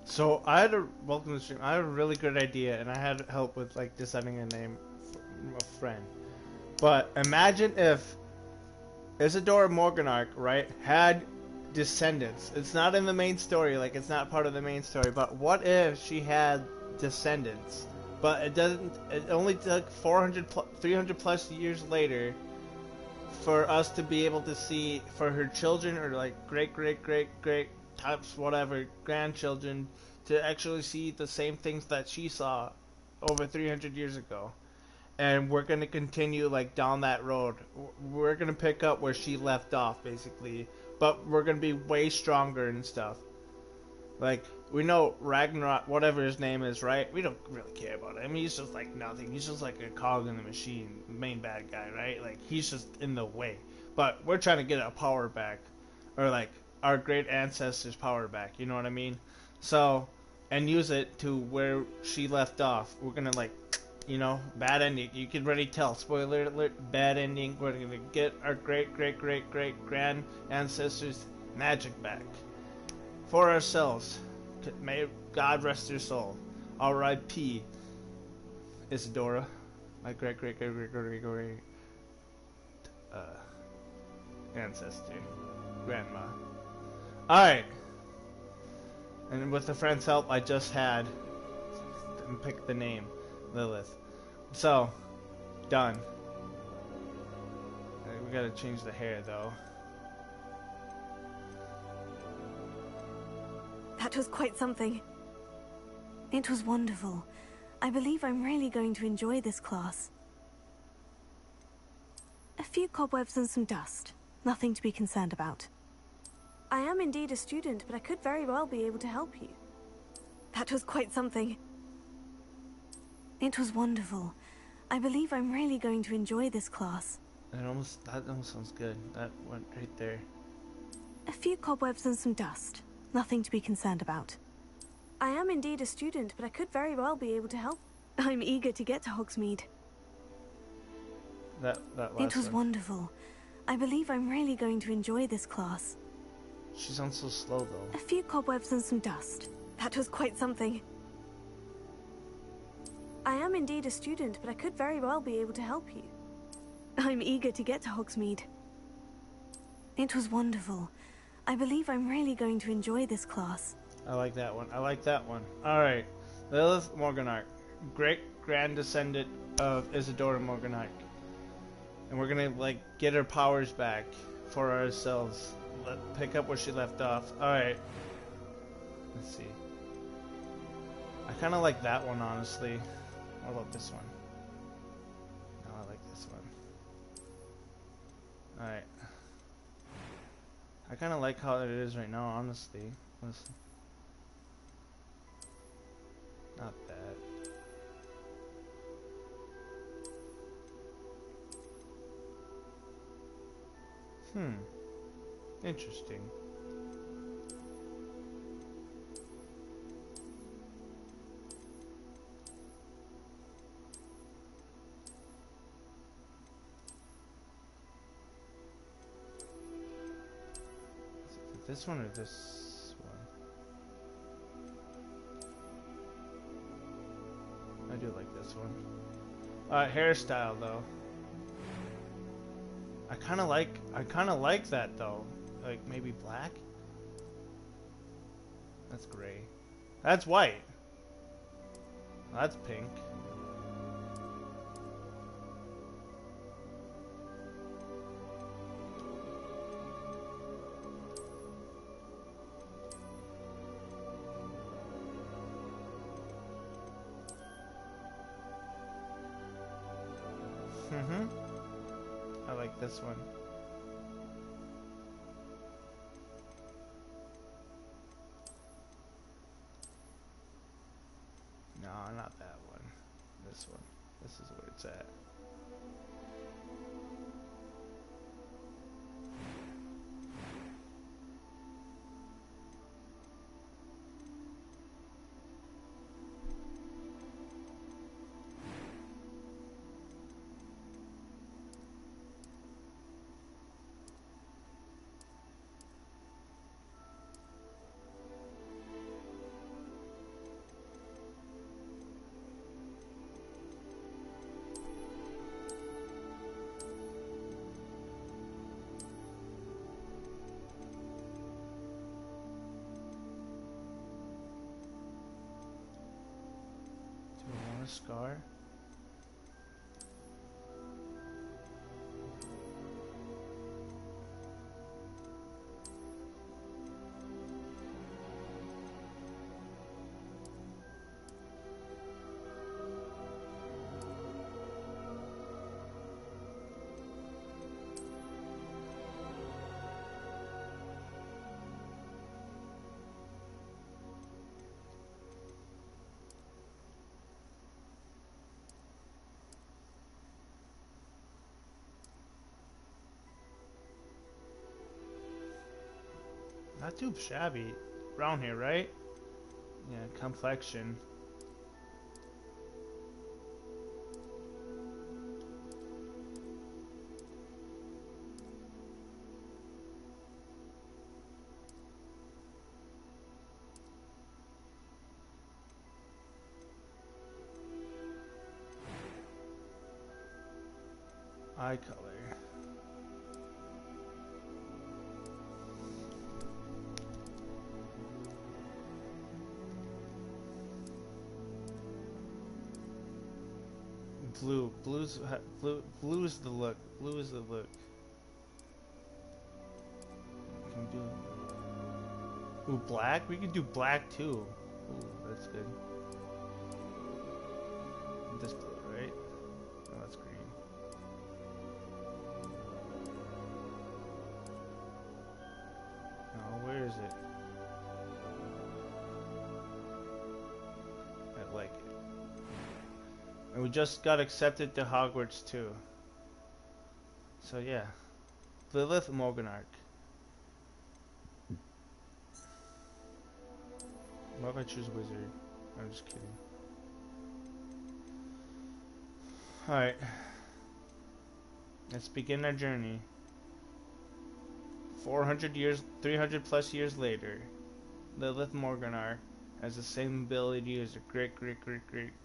So I had a welcome to the stream. I had a really good idea, and I had help with like deciding a name from a friend. But imagine if Isidora Morganark, right, had descendants. It's not in the main story, like it's not part of the main story. But what if she had descendants? But it doesn't. It only took 300 plus years later for us to be able to see for her children or like great types whatever grandchildren to actually see the same things that she saw over 300 years ago. And we're going to continue like down that road. We're going to pick up where she left off basically, but we're going to be way stronger and stuff. Like, we know Ragnarok, whatever his name is, right? We don't really care about him. He's just like nothing. He's just like a cog in the machine, main bad guy, right? Like, he's just in the way. But we're trying to get our power back. Or, like, our great ancestors' power back, you know what I mean? So, and use it to where she left off. We're gonna, like, you know, bad ending. You can already tell. Spoiler alert, bad ending. We're gonna get our great grand ancestors' magic back for ourselves. May God rest your soul. R.I.P. Isidora, my great uh, ancestor, grandma. All right, and with the friend's help, I just had and picked the name Lilith. So done. We gotta change the hair though. That was quite something. It was wonderful. I believe I'm really going to enjoy this class. A few cobwebs and some dust. Nothing to be concerned about. I am indeed a student, but I could very well be able to help you. That was quite something. It was wonderful. I believe I'm really going to enjoy this class. That almost sounds good. That went right there. A few cobwebs and some dust. Nothing to be concerned about. I am indeed a student, but I could very well be able to help. I'm eager to get to Hogsmeade. That last It was one. wonderful. I believe I'm really going to enjoy this class. She sounds so slow though. A few cobwebs and some dust. That was quite something. I am indeed a student, but I could very well be able to help you. I'm eager to get to Hogsmeade. It was wonderful. I believe I'm really going to enjoy this class. I like that one. I like that one. Alright. Lilith Morganark. Great grand descendant of Isidora Morganark. And we're gonna, like, get her powers back for ourselves. Pick up where she left off. Alright. Let's see. I kinda like that one, honestly. What about this one? No, I like this one. Alright. I kinda like how it is right now, honestly. Not bad. Interesting. This one or this one? I do like this one. Hairstyle though. I kind of like that though. Like maybe black. That's gray. That's white. That's pink. I like this one. No, not that one. This one. This is where it's at. a scar? Not too shabby. Brown hair, right? Yeah, complexion. Eye color. Blue. Blue's the look. Blue is the look. We can do. Ooh, black? We can do black too. Ooh, that's good. This blue, right? Oh, that's green. Oh, where is it? I like it. And we just got accepted to Hogwarts too. So yeah. Lilith Morganarch. What if I choose wizard? I'm just kidding. Alright. Let's begin our journey. 400 years, 300 plus years later, Lilith Morganarch has the same ability as her great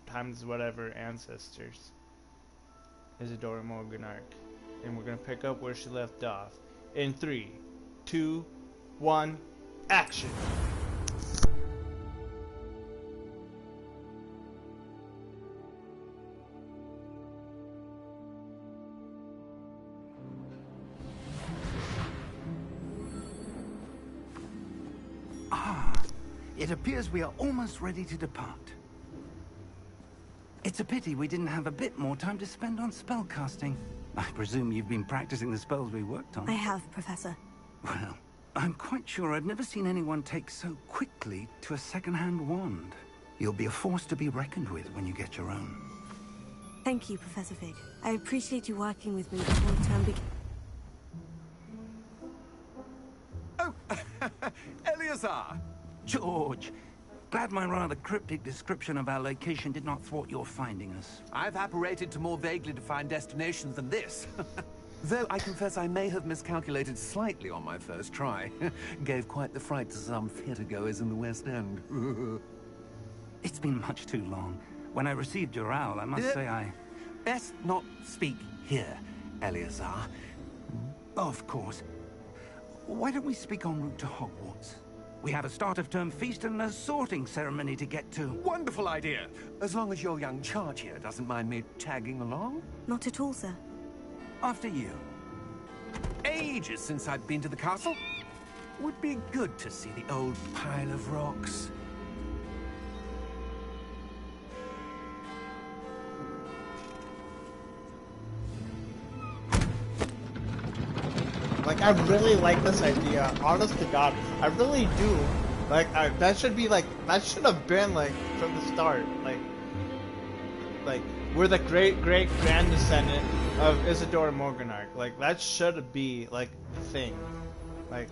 times whatever ancestors. Isidora Morganarch. And we're gonna pick up where she left off. In 3, 2, 1, action! It appears we are almost ready to depart. It's a pity we didn't have a bit more time to spend on spellcasting. I presume you've been practicing the spells we worked on. I have, Professor. Well, I'm quite sure I've never seen anyone take so quickly to a second-hand wand. You'll be a force to be reckoned with when you get your own. Thank you, Professor Fig. I appreciate you working with me before the term begins. Oh, Eleazar! George, glad my rather cryptic description of our location did not thwart your finding us. I've apparated to more vaguely defined destinations than this. Though I confess I may have miscalculated slightly on my first try. Gave quite the fright to some theatergoers in the West End. It's been much too long. When I received your owl, I must say I... Best not speak here, Eleazar. Of course. Why don't we speak en route to Hogwarts? We have a start-of-term feast and a sorting ceremony to get to. Wonderful idea! As long as your young charge here doesn't mind me tagging along. Not at all, sir. After you. Ages since I've been to the castle. Would be good to see the old pile of rocks. Like, I really like this idea. Honest to God, I really do. Like, that should be like, that should have been like from the start. Like we're the great grand descendant of Isidora Morganarch. Like, that should be like a thing. Like,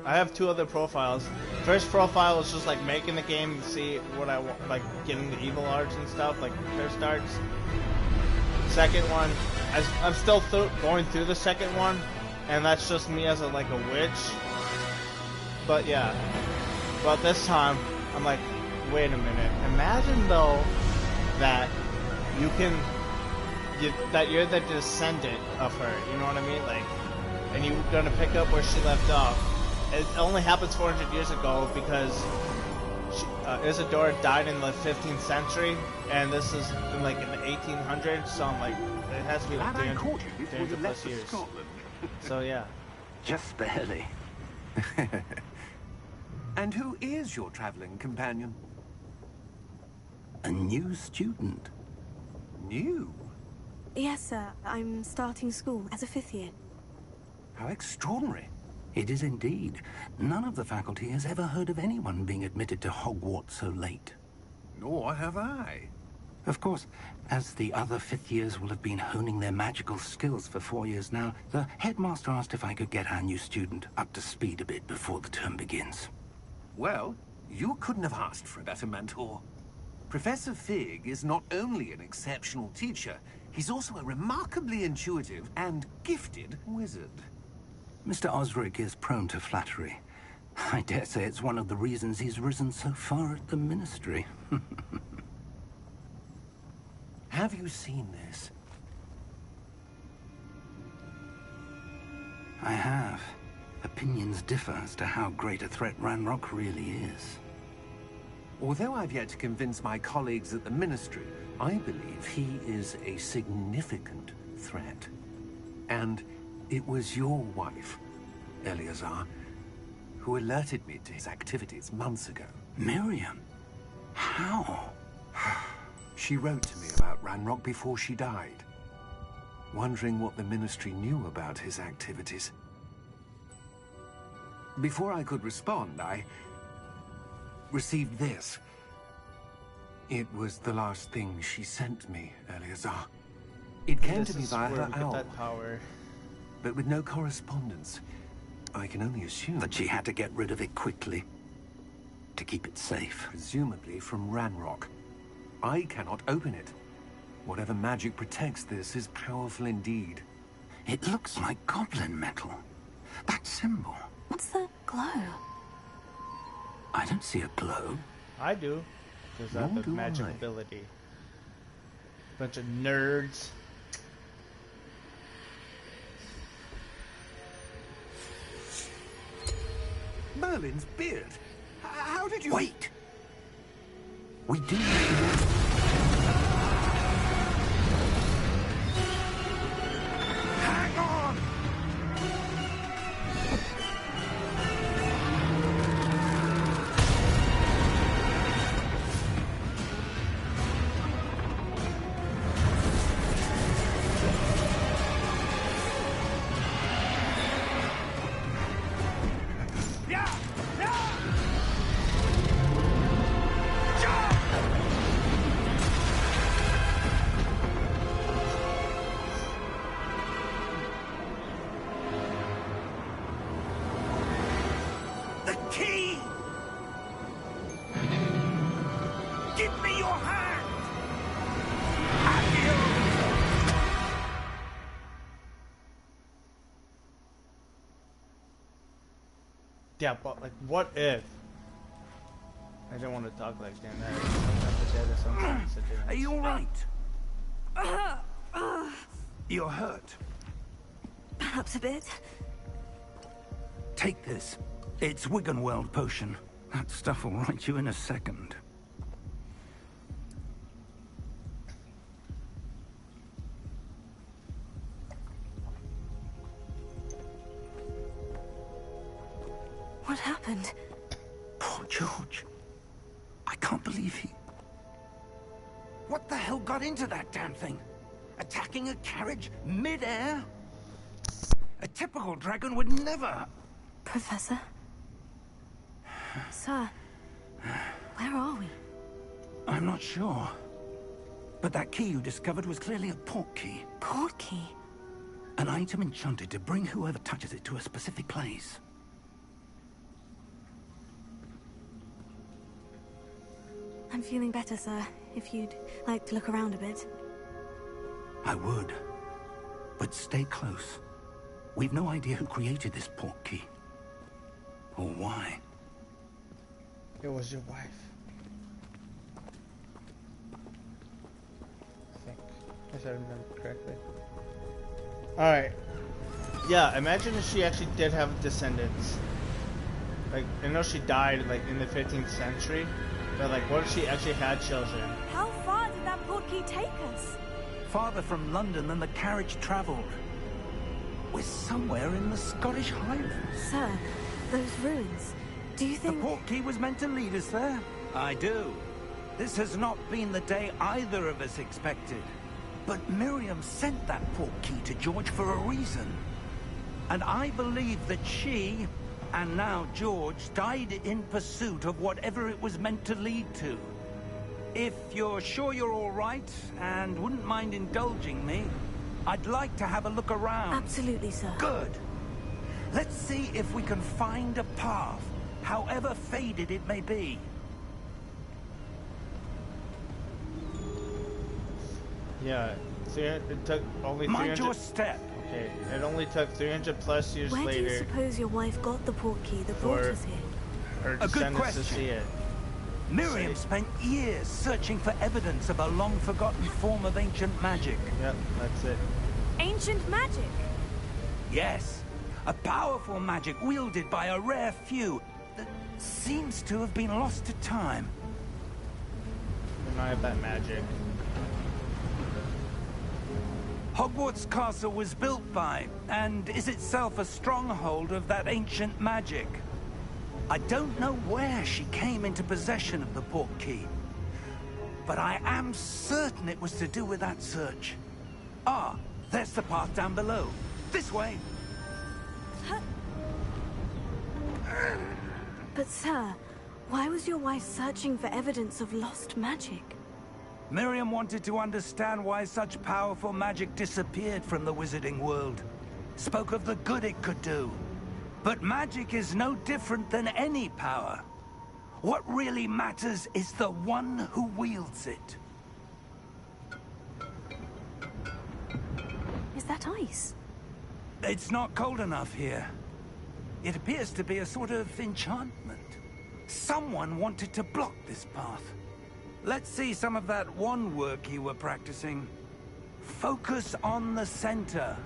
I have 2 other profiles. First profile is just like making the game and see what I want, like getting the evil arts and stuff, like first arts. Second one, I'm still going through the second one. And that's just me as a witch. But yeah. But this time, I'm like, wait a minute. Imagine though that you can, that you're the descendant of her. You know what I mean? Like, and you're gonna pick up where she left off. It only happens 400 years ago because Isidora died in the 15th century, and this is in, like in the 1800s. So I'm like, it has to be like 300 plus years. So yeah. Just barely. And who is your traveling companion? A new student. New? Yes, sir. I'm starting school as a 5th year. How extraordinary. It is indeed. None of the faculty has ever heard of anyone being admitted to Hogwarts so late. Nor have I. Of course, as the other 5th years will have been honing their magical skills for 4 years now, the headmaster asked if I could get our new student up to speed a bit before the term begins. Well, you couldn't have asked for a better mentor. Professor Fig is not only an exceptional teacher, he's also a remarkably intuitive and gifted wizard. Mr. Osric is prone to flattery. I dare say it's one of the reasons he's risen so far at the Ministry. Have you seen this? I have. Opinions differ as to how great a threat Ranrock really is. Although I've yet to convince my colleagues at the Ministry, I believe he is a significant threat. And it was your wife, Eleazar, who alerted me to his activities months ago. Miriam? How? She wrote to me about Ranrock before she died, wondering what the Ministry knew about his activities. Before I could respond, I received this. It was the last thing she sent me, Eleazar. It came to me via her owl, but with no correspondence. I can only assume that she had to get rid of it quickly, to keep it safe. Presumably from Ranrock. I cannot open it. Whatever magic protects this is powerful indeed. It looks like goblin metal. That symbol. What's the glow? I don't see a glow. I do. Because I have the magic ability. Bunch of nerds. Merlin's beard. How did you... Wait! We do... Hang on! Yeah, but like, what if? I didn't want to talk like that. Are you alright? You're hurt. Perhaps a bit. Take this. It's Wiggenweld potion. That stuff will right you in a second. What happened? Poor George. I can't believe he... What the hell got into that damn thing? Attacking a carriage mid-air? A typical dragon would never... Professor? Sir, where are we? I'm not sure. But that key you discovered was clearly a port key. Port key? An item enchanted to bring whoever touches it to a specific place. I'm feeling better, sir. If you'd like to look around a bit. I would. But stay close. We've no idea who created this port key. Or why. It was your wife. I think. If I remember correctly. Alright. Yeah, imagine if she actually did have descendants. like, I know she died like in the 15th century, but like, what if she actually had children? How far did that portkey take us? Farther from London than the carriage travelled. We're somewhere in the Scottish Highlands. Sir, those ruins. Do you The think... portkey was meant to lead us there? I do. This has not been the day either of us expected. But Miriam sent that portkey to George for a reason. And I believe that she, and now George, died in pursuit of whatever it was meant to lead to. If you're sure you're all right, and wouldn't mind indulging me, I'd like to have a look around. Absolutely, sir. Good. Let's see if we can find a path, however faded it may be. Yeah, see, it took only 300... Mind your step. Okay, it only took 300 plus years Where later do you suppose your wife got the portkey that brought for us here? her A good descendants to question. see it. Miriam spent years searching for evidence of a long-forgotten form of ancient magic. Yep, that's it. Ancient magic? Yes, a powerful magic wielded by a rare few that seems to have been lost to time. And I have that magic. Hogwarts Castle was built by, and is itself a stronghold of that ancient magic. I don't know where she came into possession of the portkey, but I am certain it was to do with that search. Ah, there's the path down below. This way. But sir, why was your wife searching for evidence of lost magic? Miriam wanted to understand why such powerful magic disappeared from the wizarding world. Spoke of the good it could do. But magic is no different than any power. What really matters is the one who wields it. Is that ice? It's not cold enough here. It appears to be a sort of enchantment. Someone wanted to block this path. Let's see some of that wand work you were practicing. Focus on the center.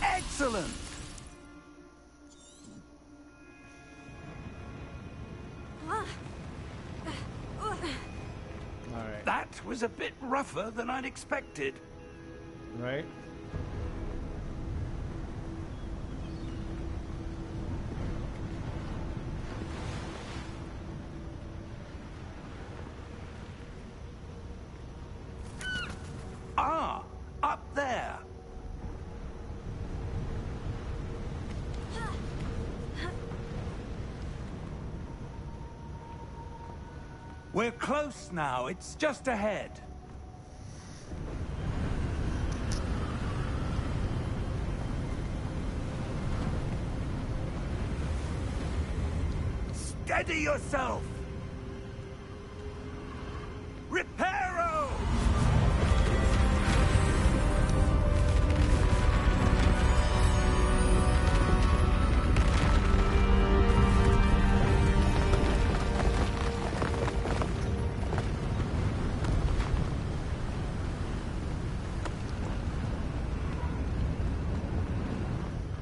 Excellent! Alright. That was a bit rougher than I'd expected. Right? Ah, up there. We're close now. It's just ahead. Steady yourself. Reparo!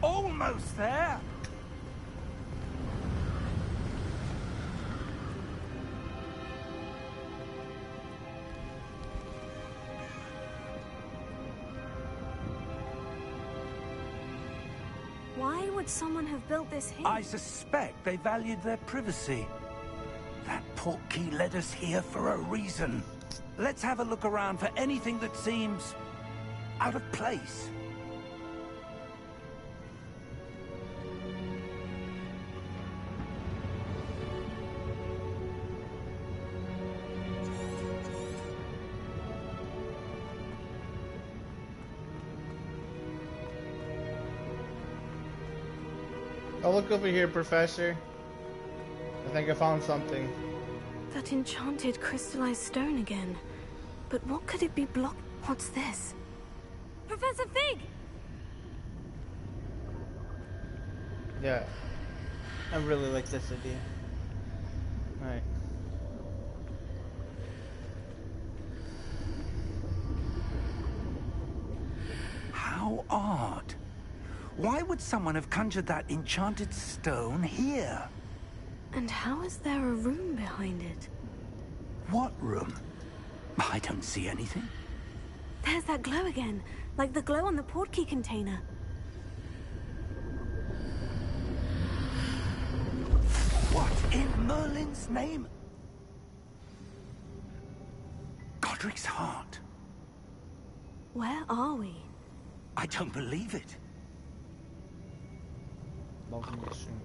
Almost there. Why would someone have built this here? I suspect they valued their privacy. That portkey led us here for a reason. Let's have a look around for anything that seems out of place. Oh, look over here, Professor. I think I found something. That enchanted crystallized stone again. But what could it be blocked? What's this? Professor Fig! Yeah. I really like this idea. Alright. How odd. Why would someone have conjured that enchanted stone here? And how is there a room behind it? What room? I don't see anything. There's that glow again, like the glow on the portkey container. What in Merlin's name? Godric's heart. Where are we? I don't believe it. Welcome to the stream.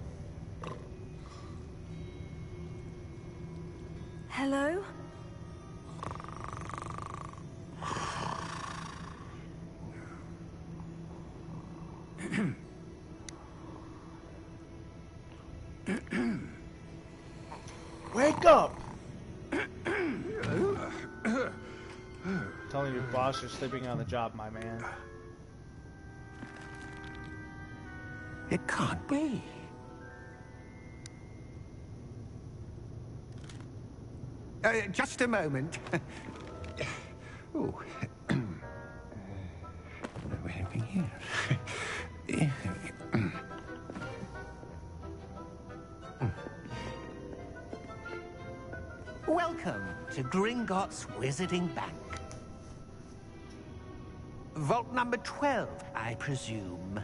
Hello? Wake up! Telling your boss you're sleeping on the job, my man. It can't be. Just a moment. Oh. Anything here? Welcome to Gringotts Wizarding Bank. Vault number 12, I presume.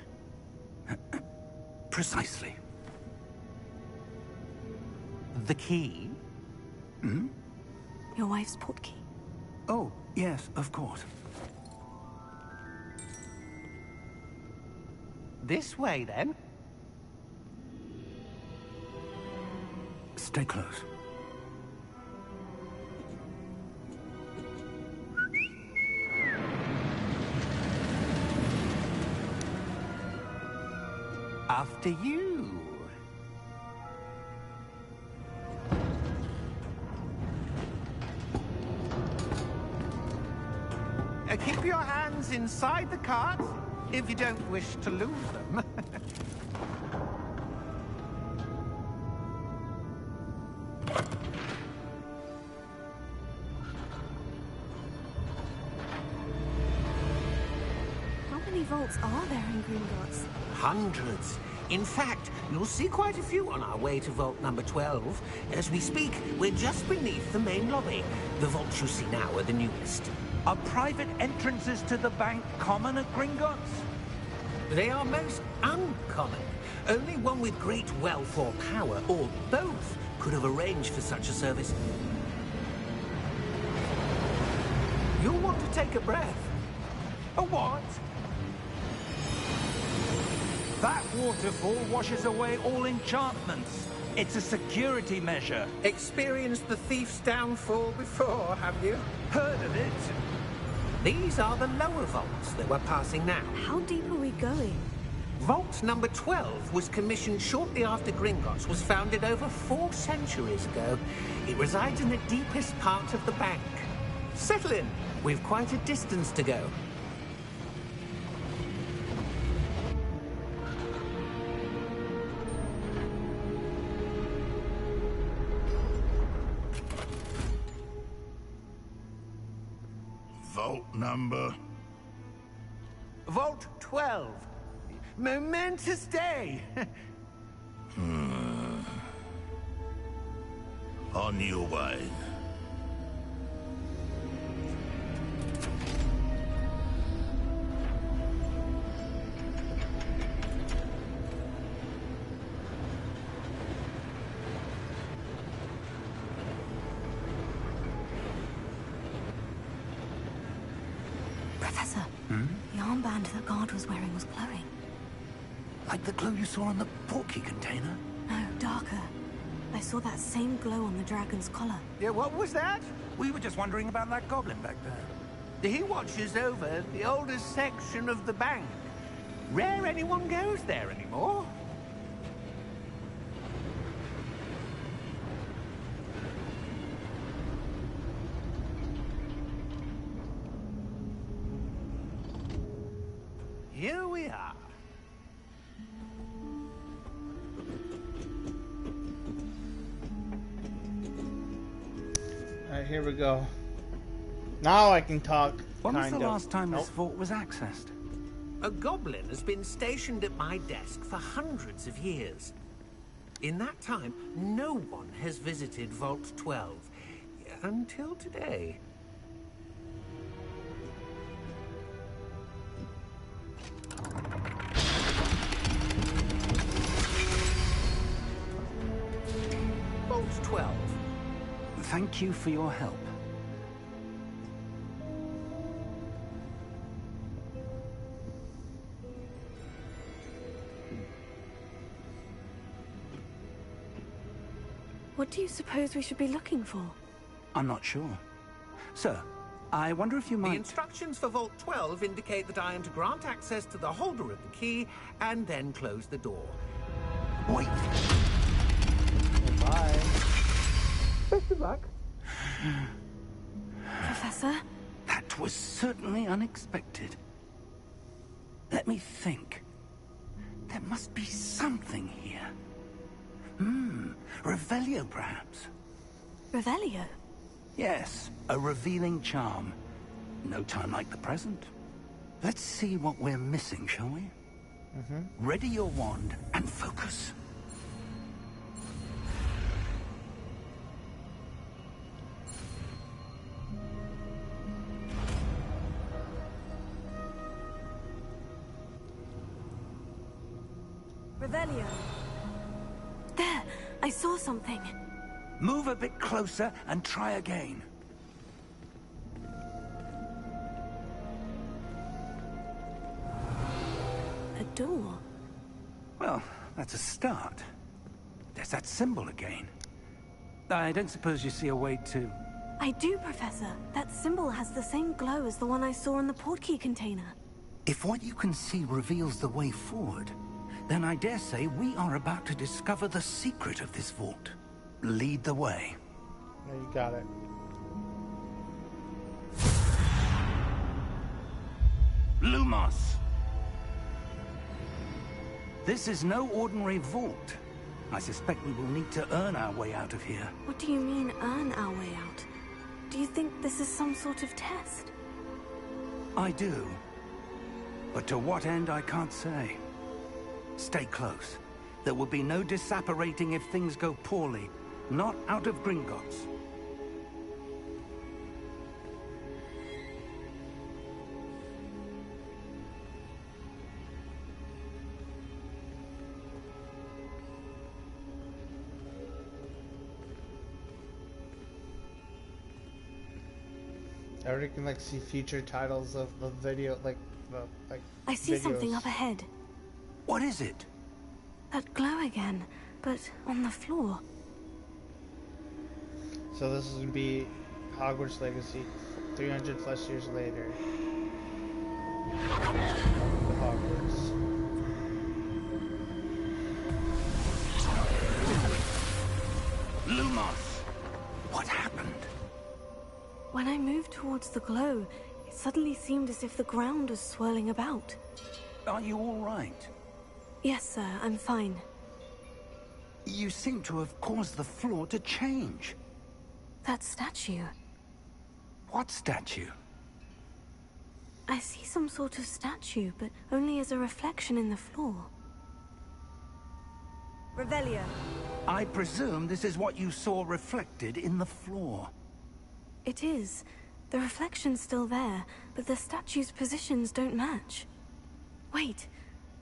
Precisely. The key? Hmm? Your wife's portkey. Oh, yes, of course. This way, then. Stay close. After you. Keep your hands inside the cart if you don't wish to lose them. How many vaults are there in Gringotts? Hundreds. In fact, you'll see quite a few on our way to vault number 12. As we speak, we're just beneath the main lobby. The vaults you see now are the newest. Are private entrances to the bank common at Gringotts? They are most uncommon. Only one with great wealth or power, or both, could have arranged for such a service. You'll want to take a breath. A what? That waterfall washes away all enchantments. It's a security measure. Experienced the thief's downfall before, have you? Heard of it? These are the lower vaults that we're passing now. How deep are we going? Vault number 12 was commissioned shortly after Gringotts was founded over 4 centuries ago. It resides in the deepest part of the bank. Settle in. We've quite a distance to go. Vault number? Vault 12. Momentous day. On your way. Professor, the armband that guard was wearing was glowing. Like the glow you saw on the portkey container? No, darker. I saw that same glow on the dragon's collar. Yeah, what was that? We were just wondering about that goblin back there. He watches over the oldest section of the bank. Rare anyone goes there anymore. Here we are. Alright, here we go. Now I can talk. When was kind the of. last time this Nope. vault was accessed? A goblin has been stationed at my desk for hundreds of years. In that time, no one has visited Vault 12. Until today. Vault 12. Thank you for your help. What do you suppose we should be looking for? I'm not sure. Sir, I wonder if you might... The instructions for Vault 12 indicate that I am to grant access to the holder of the key and then close the door. Wait. Bye. Best of luck. Professor? That was certainly unexpected. Let me think. There must be something here. Revelio, perhaps? Revelio? Yes, a revealing charm. No time like the present. Let's see what we're missing, shall we? Ready your wand and focus. Revelio. There! I saw something. Move a bit closer and try again. A door. Well, that's a start. There's that symbol again. I don't suppose you see a way to... I do, Professor. That symbol has the same glow as the one I saw in the portkey container. If what you can see reveals the way forward, then I dare say we are about to discover the secret of this vault. Lead the way. Yeah, you got it. Lumos! This is no ordinary vault. I suspect we will need to earn our way out of here. What do you mean, earn our way out? Do you think this is some sort of test? I do. But to what end, I can't say. Stay close. There will be no disapparating if things go poorly. Not out of Gringotts. I already can like see future titles of the video, like I see something videos. up ahead. What is it? That glow again, but on the floor. So this is gonna be Hogwarts Legacy, 300 plus years later. The Hogwarts. Lumos! What happened? When I moved towards the glow, it suddenly seemed as if the ground was swirling about. Are you all right? Yes, sir, I'm fine. You seem to have caused the floor to change. That statue. What statue? I see some sort of statue, but only as a reflection in the floor. Revelio. I presume this is what you saw reflected in the floor. It is. The reflection's still there, but the statue's positions don't match. Wait.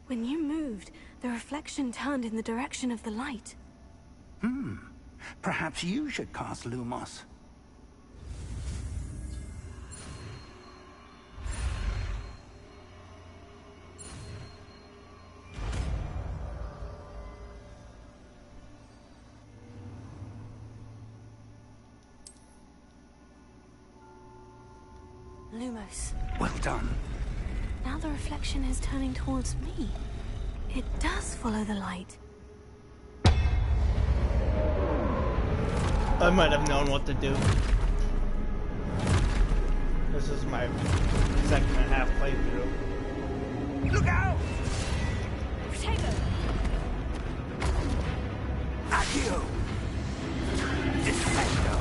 When you moved, the reflection turned in the direction of the light. Perhaps you should cast Lumos. Lumos. Well done. Now the reflection is turning towards me. It does follow the light. I might have known what to do. This is my second and a half playthrough. Look out! Potato! Accio! Descendo!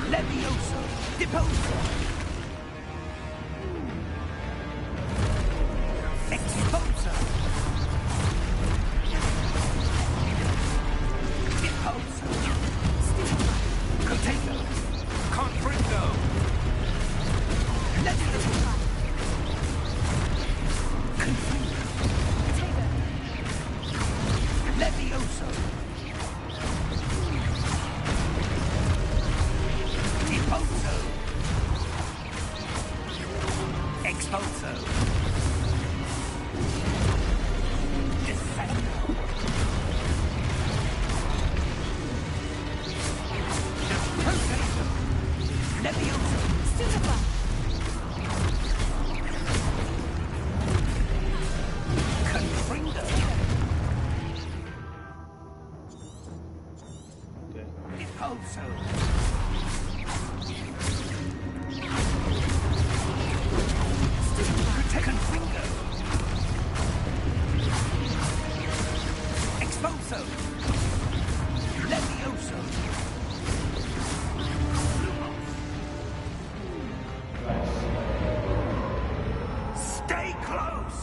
Levioso! Deposo! Bingo! Expulso! Levioso! Stay close!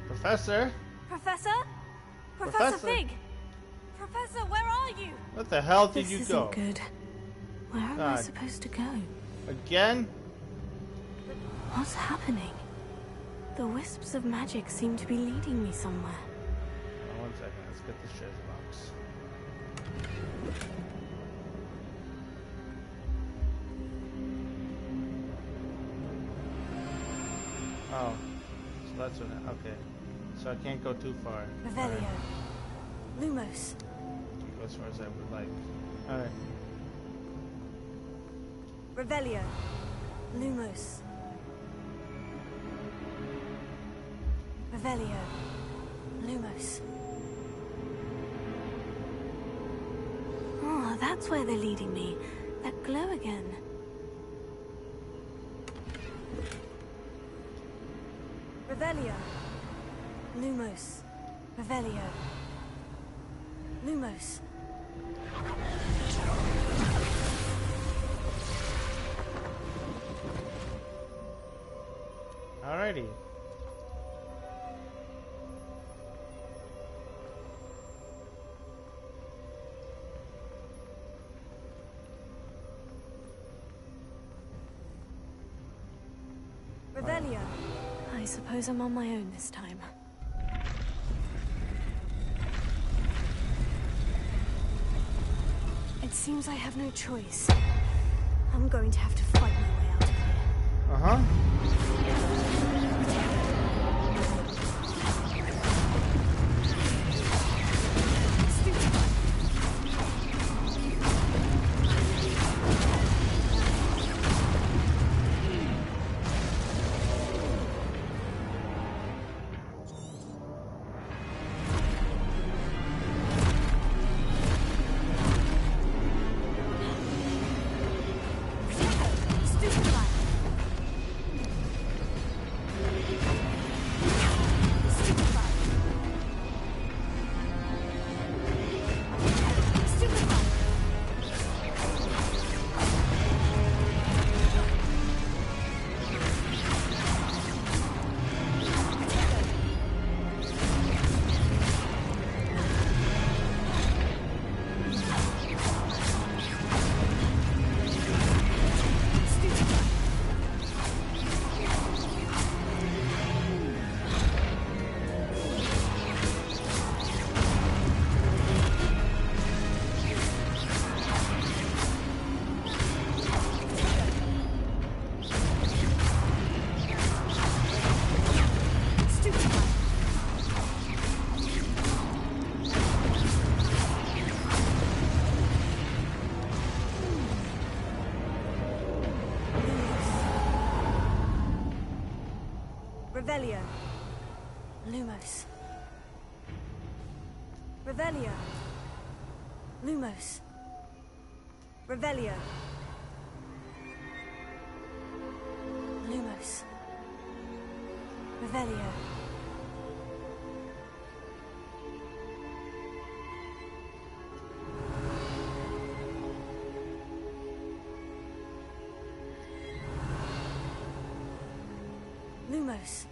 Professor? Professor? Professor Professor? Fig! Professor, where are you? What the hell did This you isn't go? good. Where am I God. supposed to go? Again? What's happening? The wisps of magic seem to be leading me somewhere. Oh, 1 second, let's get this treasure box. Oh, so that's what. Okay, so I can't go too far. Revelio. Lumos. Can't go as far as I would like. All right. Revelio. Lumos. Revelio. Lumos. Oh, that's where they're leading me. That glow again. Revelio. Lumos. Revelio. Lumos. Alrighty. Revelio. I suppose I'm on my own this time. It seems I have no choice. I'm going to have to fight my way out of here. Uh-huh. Revelio. Lumos. Revelio. Lumos. Revelio. Lumos. Revelio. Lumos.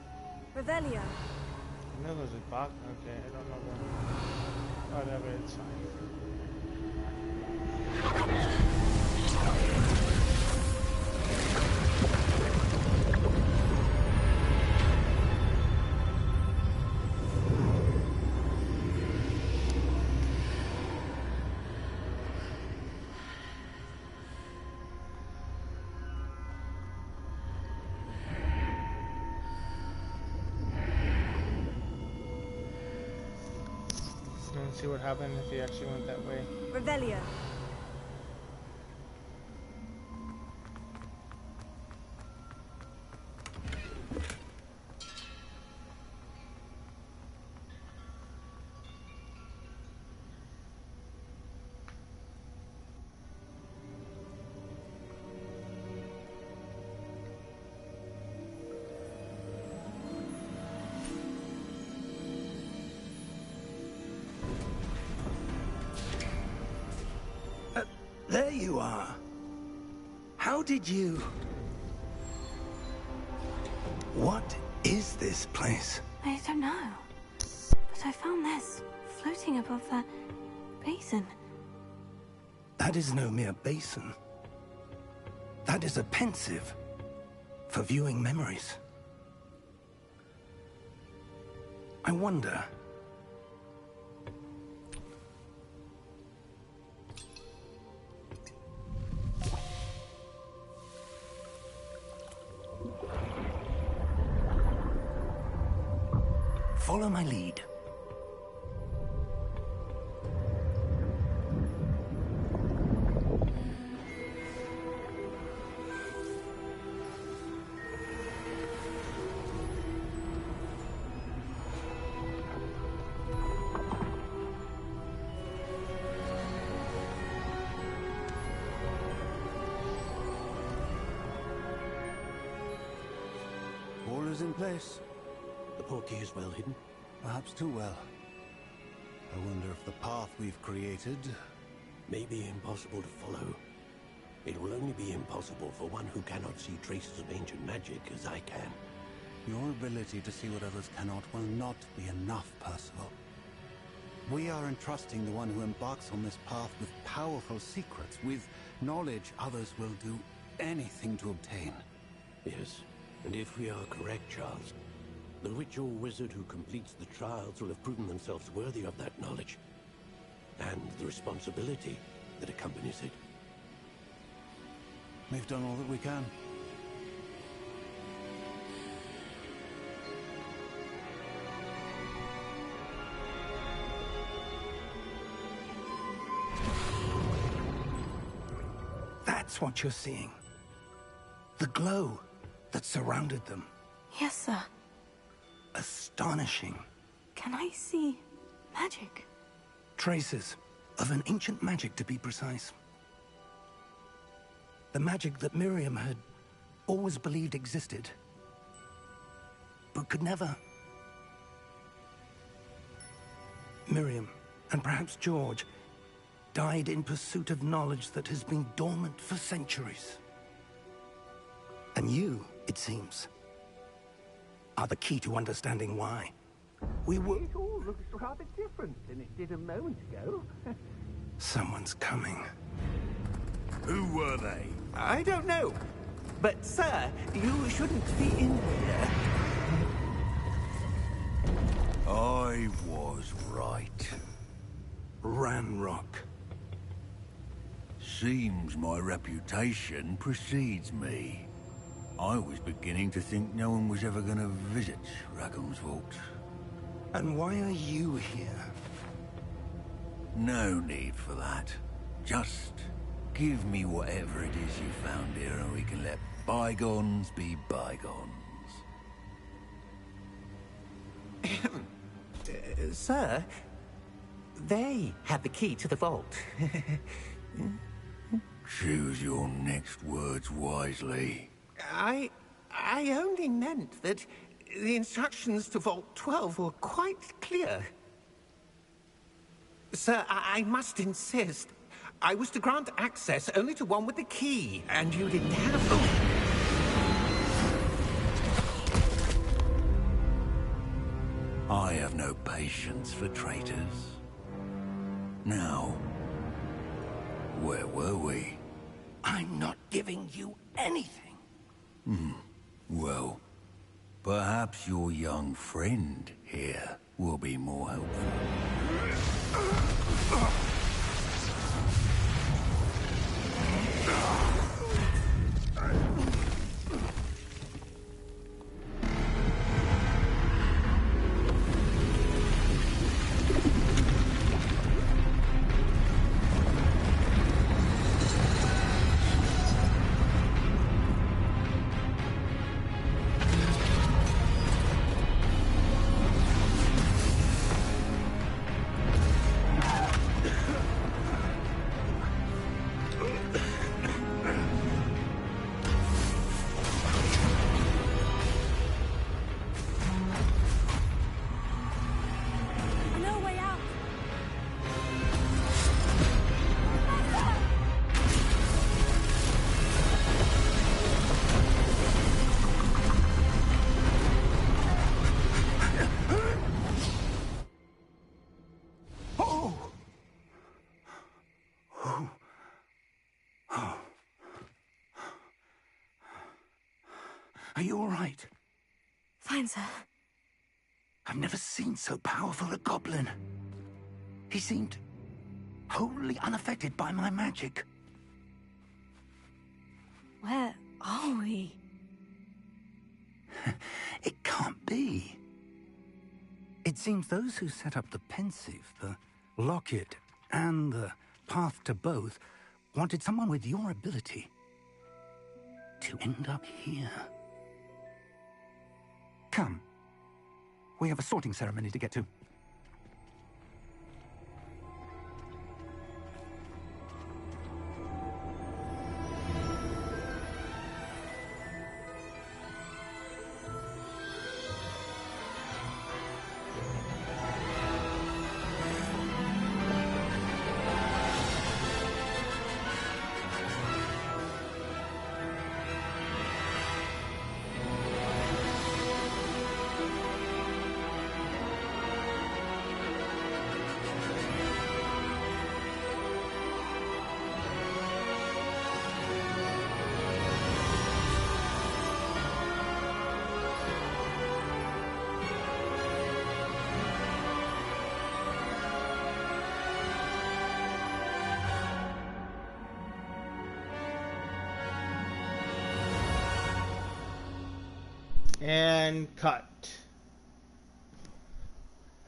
Revelio. I know there's a box. Okay, I don't know what. Whatever, it's fine. Let's see what happened if he actually went that way. Revelio. There you are. How did you... What is this place? I don't know. But I found this floating above that basin. That is no mere basin. That is a pensive for viewing memories. I wonder... Follow my lead. All is in place. The portkey is well hidden. Perhaps too well. I wonder if the path we've created... May be impossible to follow. It will only be impossible for one who cannot see traces of ancient magic as I can. Your ability to see what others cannot will not be enough, Percival. We are entrusting the one who embarks on this path with powerful secrets, with knowledge others will do anything to obtain. Yes, and if we are correct, Charles, the witch or wizard who completes the trials will have proven themselves worthy of that knowledge, and the responsibility that accompanies it. We've done all that we can. That's what you're seeing. The glow that surrounded them. Yes, sir. Astonishing. Can I see magic? Traces of an ancient magic, to be precise. The magic that Miriam had always believed existed, but could never. Miriam, and perhaps George, died in pursuit of knowledge that has been dormant for centuries. And you, it seems, are the key to understanding why. We were... It all looks rather different than it did a moment ago. Someone's coming. Who were they? I don't know. But, sir, you shouldn't be in here. I was right. Ranrock. Seems my reputation precedes me. I was beginning to think no one was ever going to visit Rackham's vault. And why are you here? No need for that. Just give me whatever it is you found here and we can let bygones be bygones. Sir, they had the key to the vault. Choose your next words wisely. I only meant that the instructions to Vault 12 were quite clear. Sir, I must insist. I was to grant access only to one with the key, and you didn't have them. I have no patience for traitors. Now, where were we? I'm not giving you anything. Well, perhaps your young friend here will be more helpful. Oh. Are you all right? Fine, sir. I've never seen so powerful a goblin. He seemed wholly unaffected by my magic. Where are we? It can't be. It seems those who set up the pensive, the locket, and the path to both wanted someone with your ability to end up here. Come. We have a sorting ceremony to get to. And cut.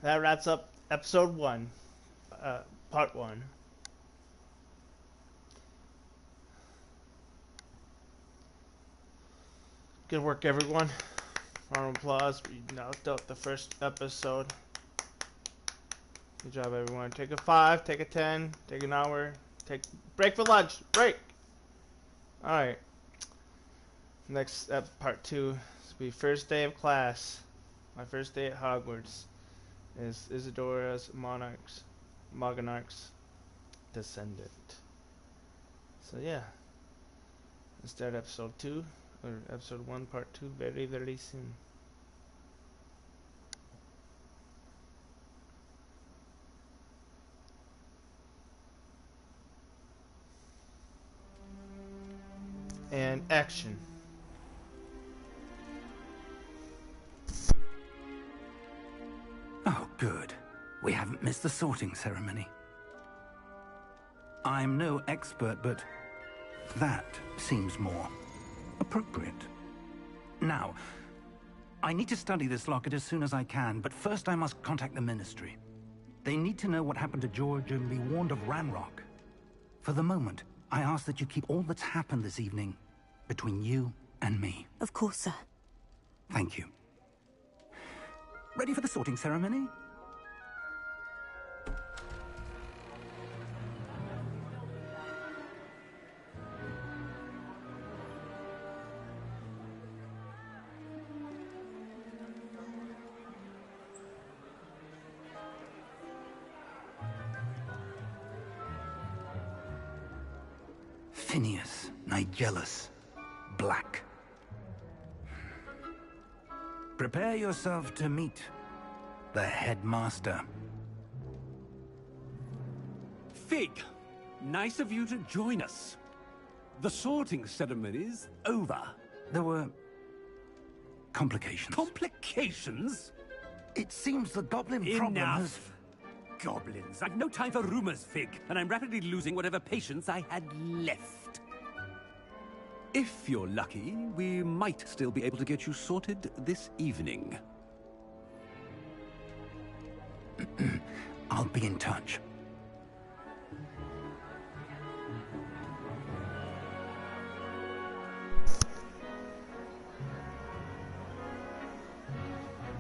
That wraps up episode 1, part 1. Good work, everyone. Round of applause. We knocked out the first episode. Good job, everyone. Take a 5, take a 10, take an hour, take break for lunch. Break. All right. Next part 2. Be first day of class. My first day at Hogwarts is Isidora's monarch's descendant. So yeah, let's start episode 2 or episode 1, part 2 very, very soon. And action. Oh, good. We haven't missed the sorting ceremony. I'm no expert, but that seems more appropriate. Now, I need to study this locket as soon as I can, but first I must contact the Ministry. They need to know what happened to George and be warned of Ranrock. For the moment, I ask that you keep all that's happened this evening between you and me. Of course, sir. Thank you. Ready for the sorting ceremony? Phineas, Nigellus, Black. Prepare yourself to meet the headmaster. Fig, nice of you to join us. The sorting ceremony's over. There were complications. Complications? It seems the goblin problem has... Enough. Goblins. I've no time for rumors, Fig, and I'm rapidly losing whatever patience I had left. If you're lucky, we might still be able to get you sorted this evening. I'll be in touch.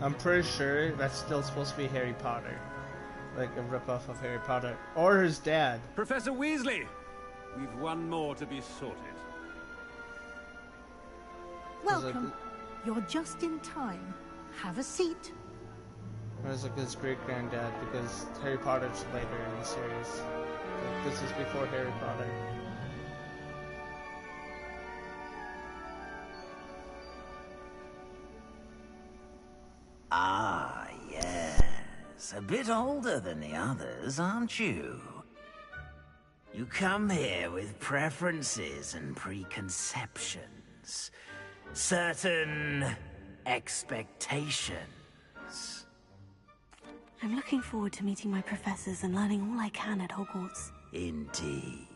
I'm pretty sure that's still supposed to be Harry Potter. Like a ripoff of Harry Potter. Or his dad. Professor Weasley! We've one more to be sorted. Welcome. You're just in time. Have a seat. Or it's like his great-granddad, because Harry Potter's later in the series. Like, this is before Harry Potter. Ah, yes. A bit older than the others, aren't you? You come here with preferences and preconceptions. Certain expectations. I'm looking forward to meeting my professors and learning all I can at Hogwarts. Indeed.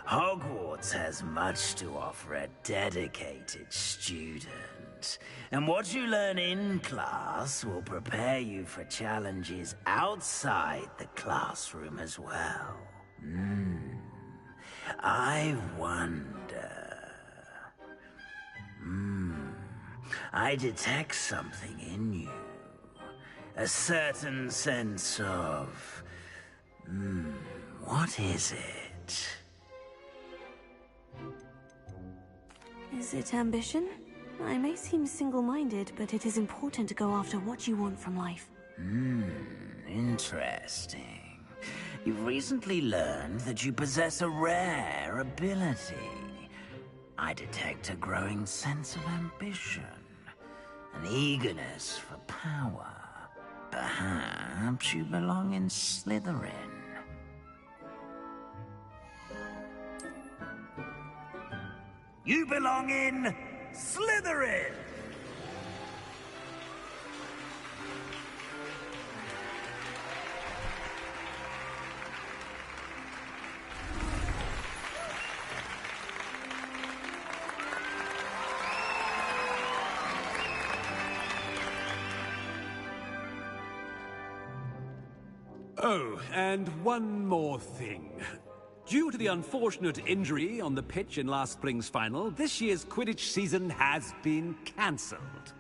Hogwarts has much to offer a dedicated student. And what you learn in class will prepare you for challenges outside the classroom as well. I wonder... I detect something in you. A certain sense of... what is it? Is it ambition? I may seem single-minded, but it is important to go after what you want from life. Interesting. You've recently learned that you possess a rare ability. I detect a growing sense of ambition, an eagerness for power. Perhaps you belong in Slytherin. You belong in Slytherin! Oh, and one more thing. Due to the unfortunate injury on the pitch in last spring's final, this year's Quidditch season has been cancelled.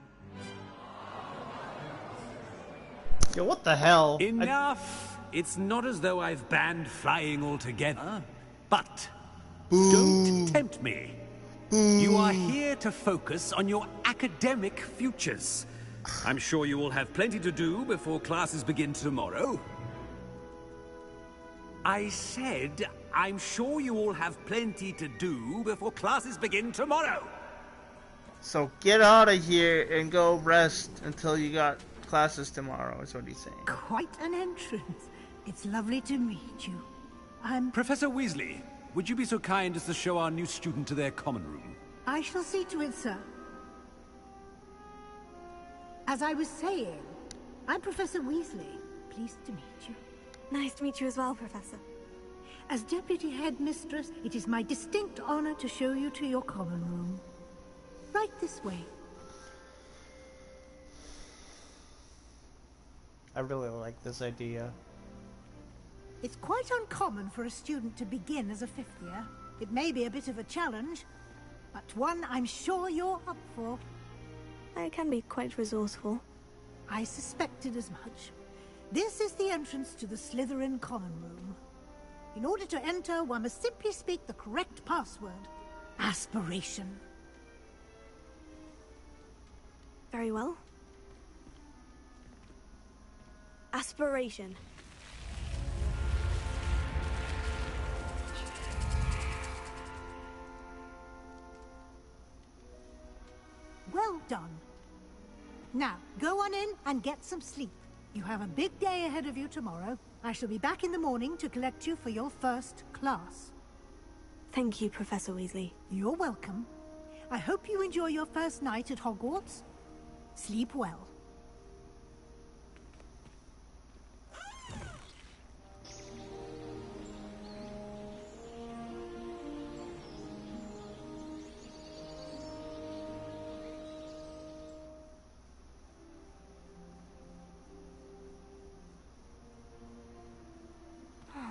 Yo, what the hell? Enough! It's not as though I've banned flying altogether, but don't tempt me. You are here to focus on your academic futures. I'm sure you will have plenty to do before classes begin tomorrow. I said, I'm sure you all have plenty to do before classes begin tomorrow. So get out of here and go rest until you got classes tomorrow, is what he's saying. Quite an entrance. It's lovely to meet you. I'm... Professor Weasley, would you be so kind as to show our new student to their common room? I shall see to it, sir. As I was saying, I'm Professor Weasley. Pleased to meet you. Nice to meet you as well, Professor. As Deputy Headmistress, it is my distinct honor to show you to your common room. Right this way. I really like this idea. It's quite uncommon for a student to begin as a fifth year. It may be a bit of a challenge, but one I'm sure you're up for. I can be quite resourceful. I suspected as much. This is the entrance to the Slytherin common room. In order to enter, one must simply speak the correct password. Aspiration. Very well. Aspiration. Well done. Now, go on in and get some sleep. You have a big day ahead of you tomorrow. I shall be back in the morning to collect you for your first class. Thank you, Professor Weasley. You're welcome. I hope you enjoy your first night at Hogwarts. Sleep well.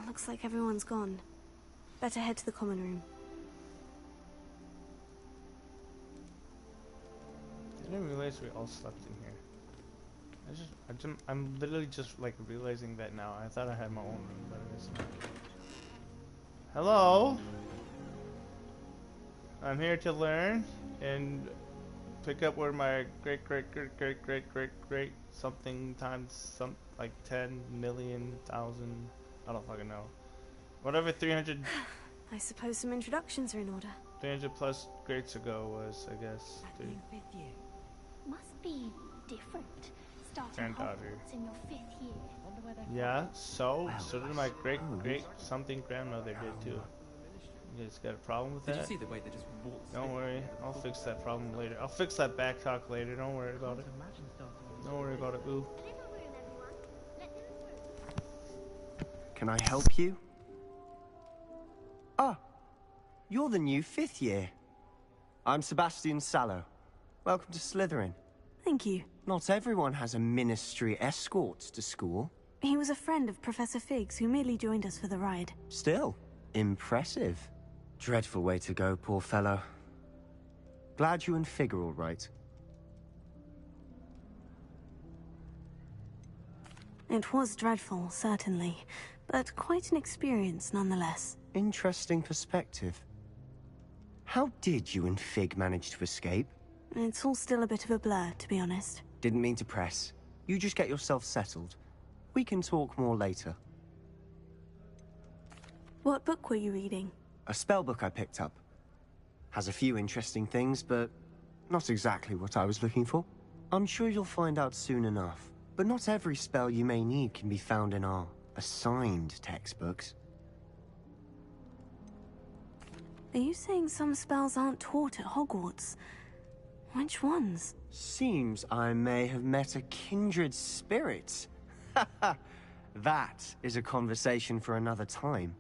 Looks like everyone's gone. Better head to the common room. I didn't realize we all slept in here. I'm literally just like realizing that now. I thought I had my own room, but it is not. Hello? I'm here to learn and pick up where my great something times some like 10 million thousand. I don't fucking know. Whatever 300... I suppose some introductions are in order. 300 plus grades ago was, I guess. With you. Must be different. Starting Hogwarts in your 5th year. Yeah, so did my great something grandmother did too. You guys got a problem with that? Did you see the way they just walked? Don't worry, I'll fix that problem later. I'll fix that back talk later. Don't worry about it. Don't worry about it, boo. Can I help you? Ah, you're the new 5th year. I'm Sebastian Sallow. Welcome to Slytherin. Thank you. Not everyone has a ministry escort to school. He was a friend of Professor Fig's who merely joined us for the ride. Still, impressive. Dreadful way to go, poor fellow. Glad you and Fig are all right. It was dreadful, certainly, but quite an experience nonetheless. Interesting perspective. How did you and Fig manage to escape? It's all still a bit of a blur, to be honest. Didn't mean to press. You just get yourself settled. We can talk more later. What book were you reading? A spell book I picked up. Has a few interesting things, but not exactly what I was looking for. I'm sure you'll find out soon enough. But not every spell you may need can be found in our assigned textbooks. Are you saying some spells aren't taught at Hogwarts? Which ones? Seems I may have met a kindred spirit. That is a conversation for another time.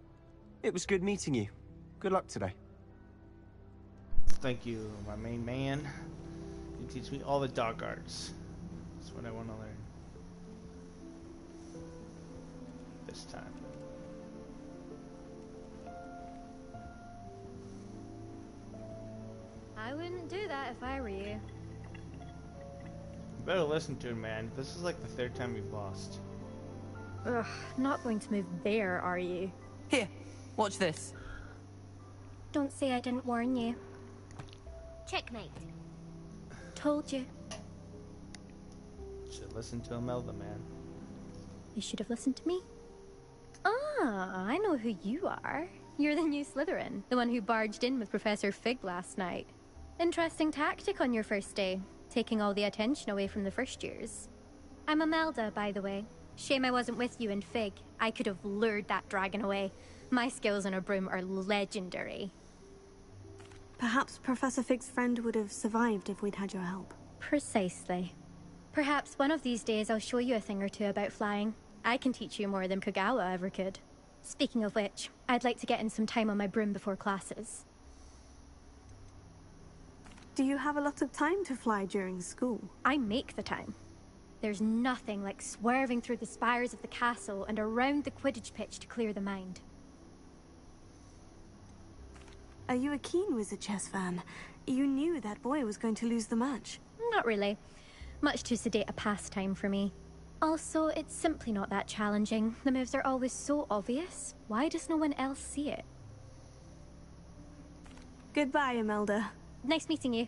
It was good meeting you. Good luck today. Thank you, my main man. You teach me all the dog arts. That's what I want to learn. This time. I wouldn't do that if I were you. You better listen to him, man. This is like the 3rd time we've lost. Ugh, not going to move there, are you? Here, watch this. Don't say I didn't warn you. Checkmate. Told you. Should listen to Imelda, man. You should have listened to me. Ah, I know who you are. You're the new Slytherin, the one who barged in with Professor Fig last night. Interesting tactic on your first day, taking all the attention away from the first years. I'm Imelda, by the way. Shame I wasn't with you in Fig. I could have lured that dragon away. My skills on a broom are legendary. Perhaps Professor Fig's friend would have survived if we'd had your help. Precisely. Perhaps one of these days I'll show you a thing or two about flying. I can teach you more than Kagawa ever could. Speaking of which, I'd like to get in some time on my broom before classes. Do you have a lot of time to fly during school? I make the time. There's nothing like swerving through the spires of the castle and around the Quidditch pitch to clear the mind. Are you a keen Wizard chess fan? You knew that boy was going to lose the match. Not really. Much too sedate a pastime for me. Also, it's simply not that challenging. The moves are always so obvious. Why does no one else see it? Goodbye, Imelda. Nice meeting you.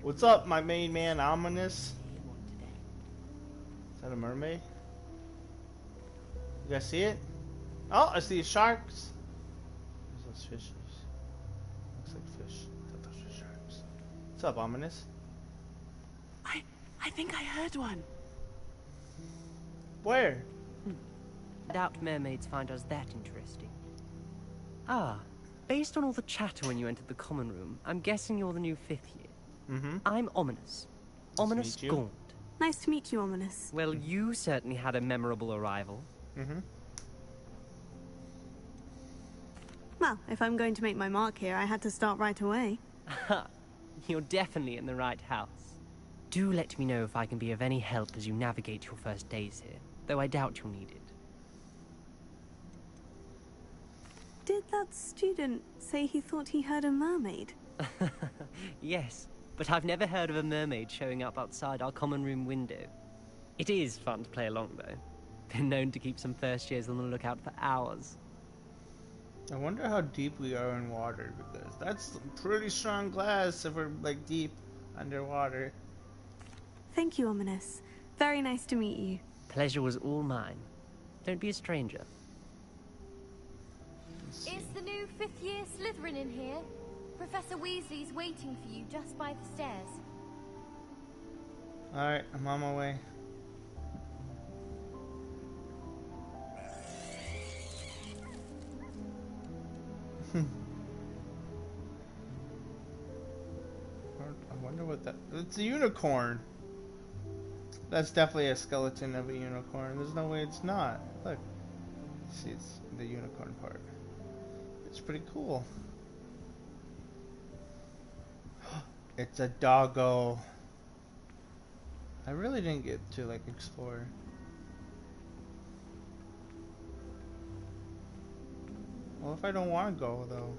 What's up, my main man, Ominous? Is that a mermaid? You guys see it? Oh, I see sharks. There's those fishes. Looks like fish. I thought those were sharks. What's up, Ominous? I think I heard one. Where? Doubt mermaids find us that interesting. Ah, based on all the chatter when you entered the common room, I'm guessing you're the new 5th year. Mm-hmm. I'm Ominous. Ominous Gaunt. Nice to meet you, Ominous. Well, you certainly had a memorable arrival. Mm-hmm. Well, if I'm going to make my mark here, I had to start right away. You're definitely in the right house. Do let me know if I can be of any help as you navigate your first days here, though I doubt you'll need it. Did that student say he thought he heard a mermaid? Yes, but I've never heard of a mermaid showing up outside our common room window. It is fun to play along, though. Been known to keep some first years on the lookout for hours. I wonder how deep we are in water, because that's some pretty strong glass if we're like deep underwater. Thank you, Ominous. Very nice to meet you. Pleasure was all mine. Don't be a stranger. Is the new 5th year Slytherin in here? Professor Weasley's waiting for you just by the stairs. Alright, I'm on my way. I wonder what that... It's a unicorn! That's definitely a skeleton of a unicorn. There's no way it's not. Look. See, it's the unicorn part. It's pretty cool. It's a doggo. I really didn't get to like explore. Well, if I don't want to go though?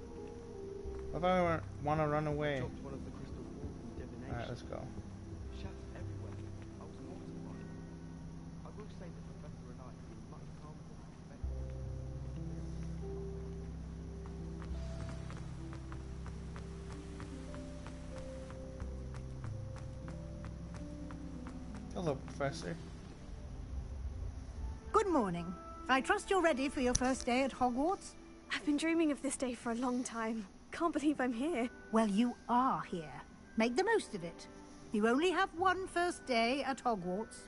What if I want to run away? Alright, let's go. Hello, Professor. Good morning. I trust you're ready for your first day at Hogwarts? I've been dreaming of this day for a long time. Can't believe I'm here. Well, you are here. Make the most of it. You only have one first day at Hogwarts.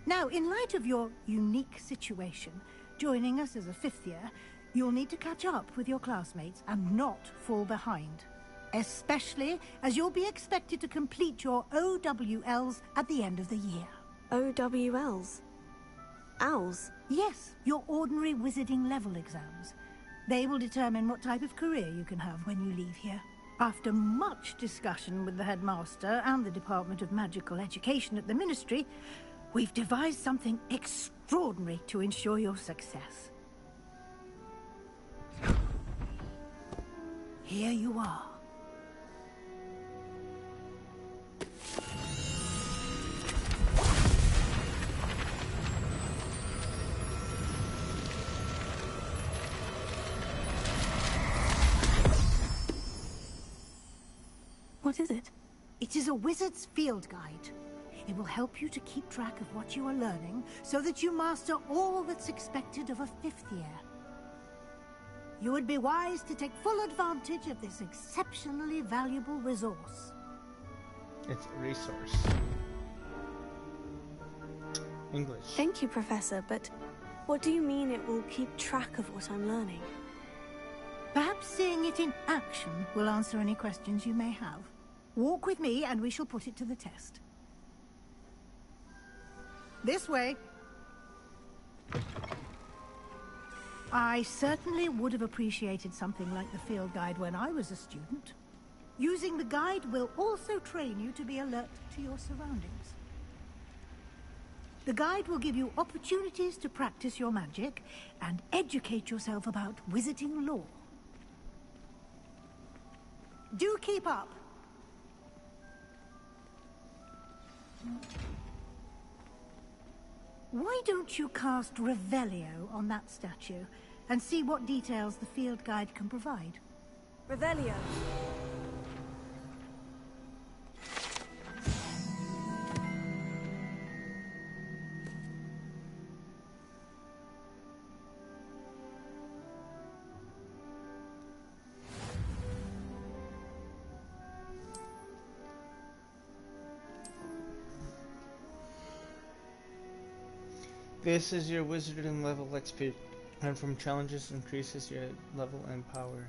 Now, in light of your unique situation, joining us as a fifth year, you'll need to catch up with your classmates and not fall behind. Especially as you'll be expected to complete your OWLs at the end of the year. OWLs? Owls? Yes, your ordinary wizarding level exams. They will determine what type of career you can have when you leave here. After much discussion with the headmaster and the Department of Magical Education at the Ministry, we've devised something extraordinary to ensure your success. Here you are. What is it? It is a wizard's field guide. It will help you to keep track of what you are learning so that you master all that's expected of a fifth year. You would be wise to take full advantage of this exceptionally valuable resource. It's a resource. English. Thank you, Professor, but what do you mean it will keep track of what I'm learning? Perhaps seeing it in action will answer any questions you may have. Walk with me and we shall put it to the test. This way. I certainly would have appreciated something like the field guide when I was a student. Using the guide will also train you to be alert to your surroundings. The guide will give you opportunities to practice your magic and educate yourself about wizarding lore. Do keep up. Why don't you cast Revelio on that statue and see what details the field guide can provide? Revelio. This is your wizarding level XP, and from challenges increases your level and power.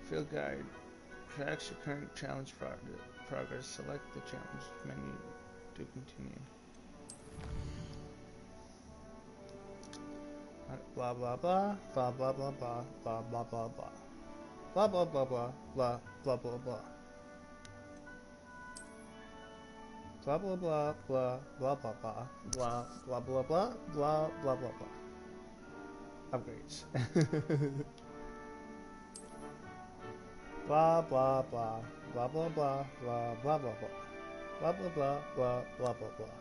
Field guide tracks your current challenge progress. Select the challenge menu to continue. Blah blah blah blah blah blah blah blah blah blah blah blah blah blah blah blah blah blah blah. Blah blah blah blah blah blah blah blah blah blah blah blah blah blah blah. Upgrades. Blah blah blah blah blah blah blah blah blah blah blah blah blah blah blah blah blah.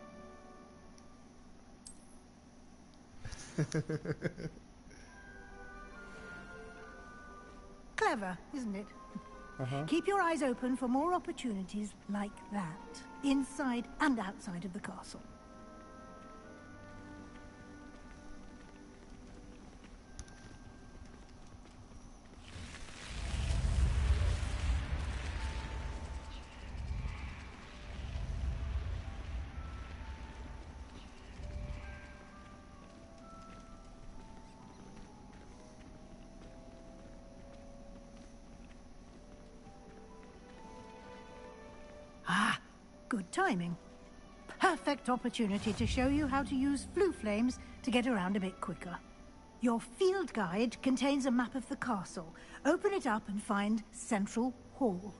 Clever, isn't it? Keep your eyes open for more opportunities like that, inside and outside of the castle. Good timing. Perfect opportunity to show you how to use flue flames to get around a bit quicker. Your field guide contains a map of the castle. Open it up and find Central Hall.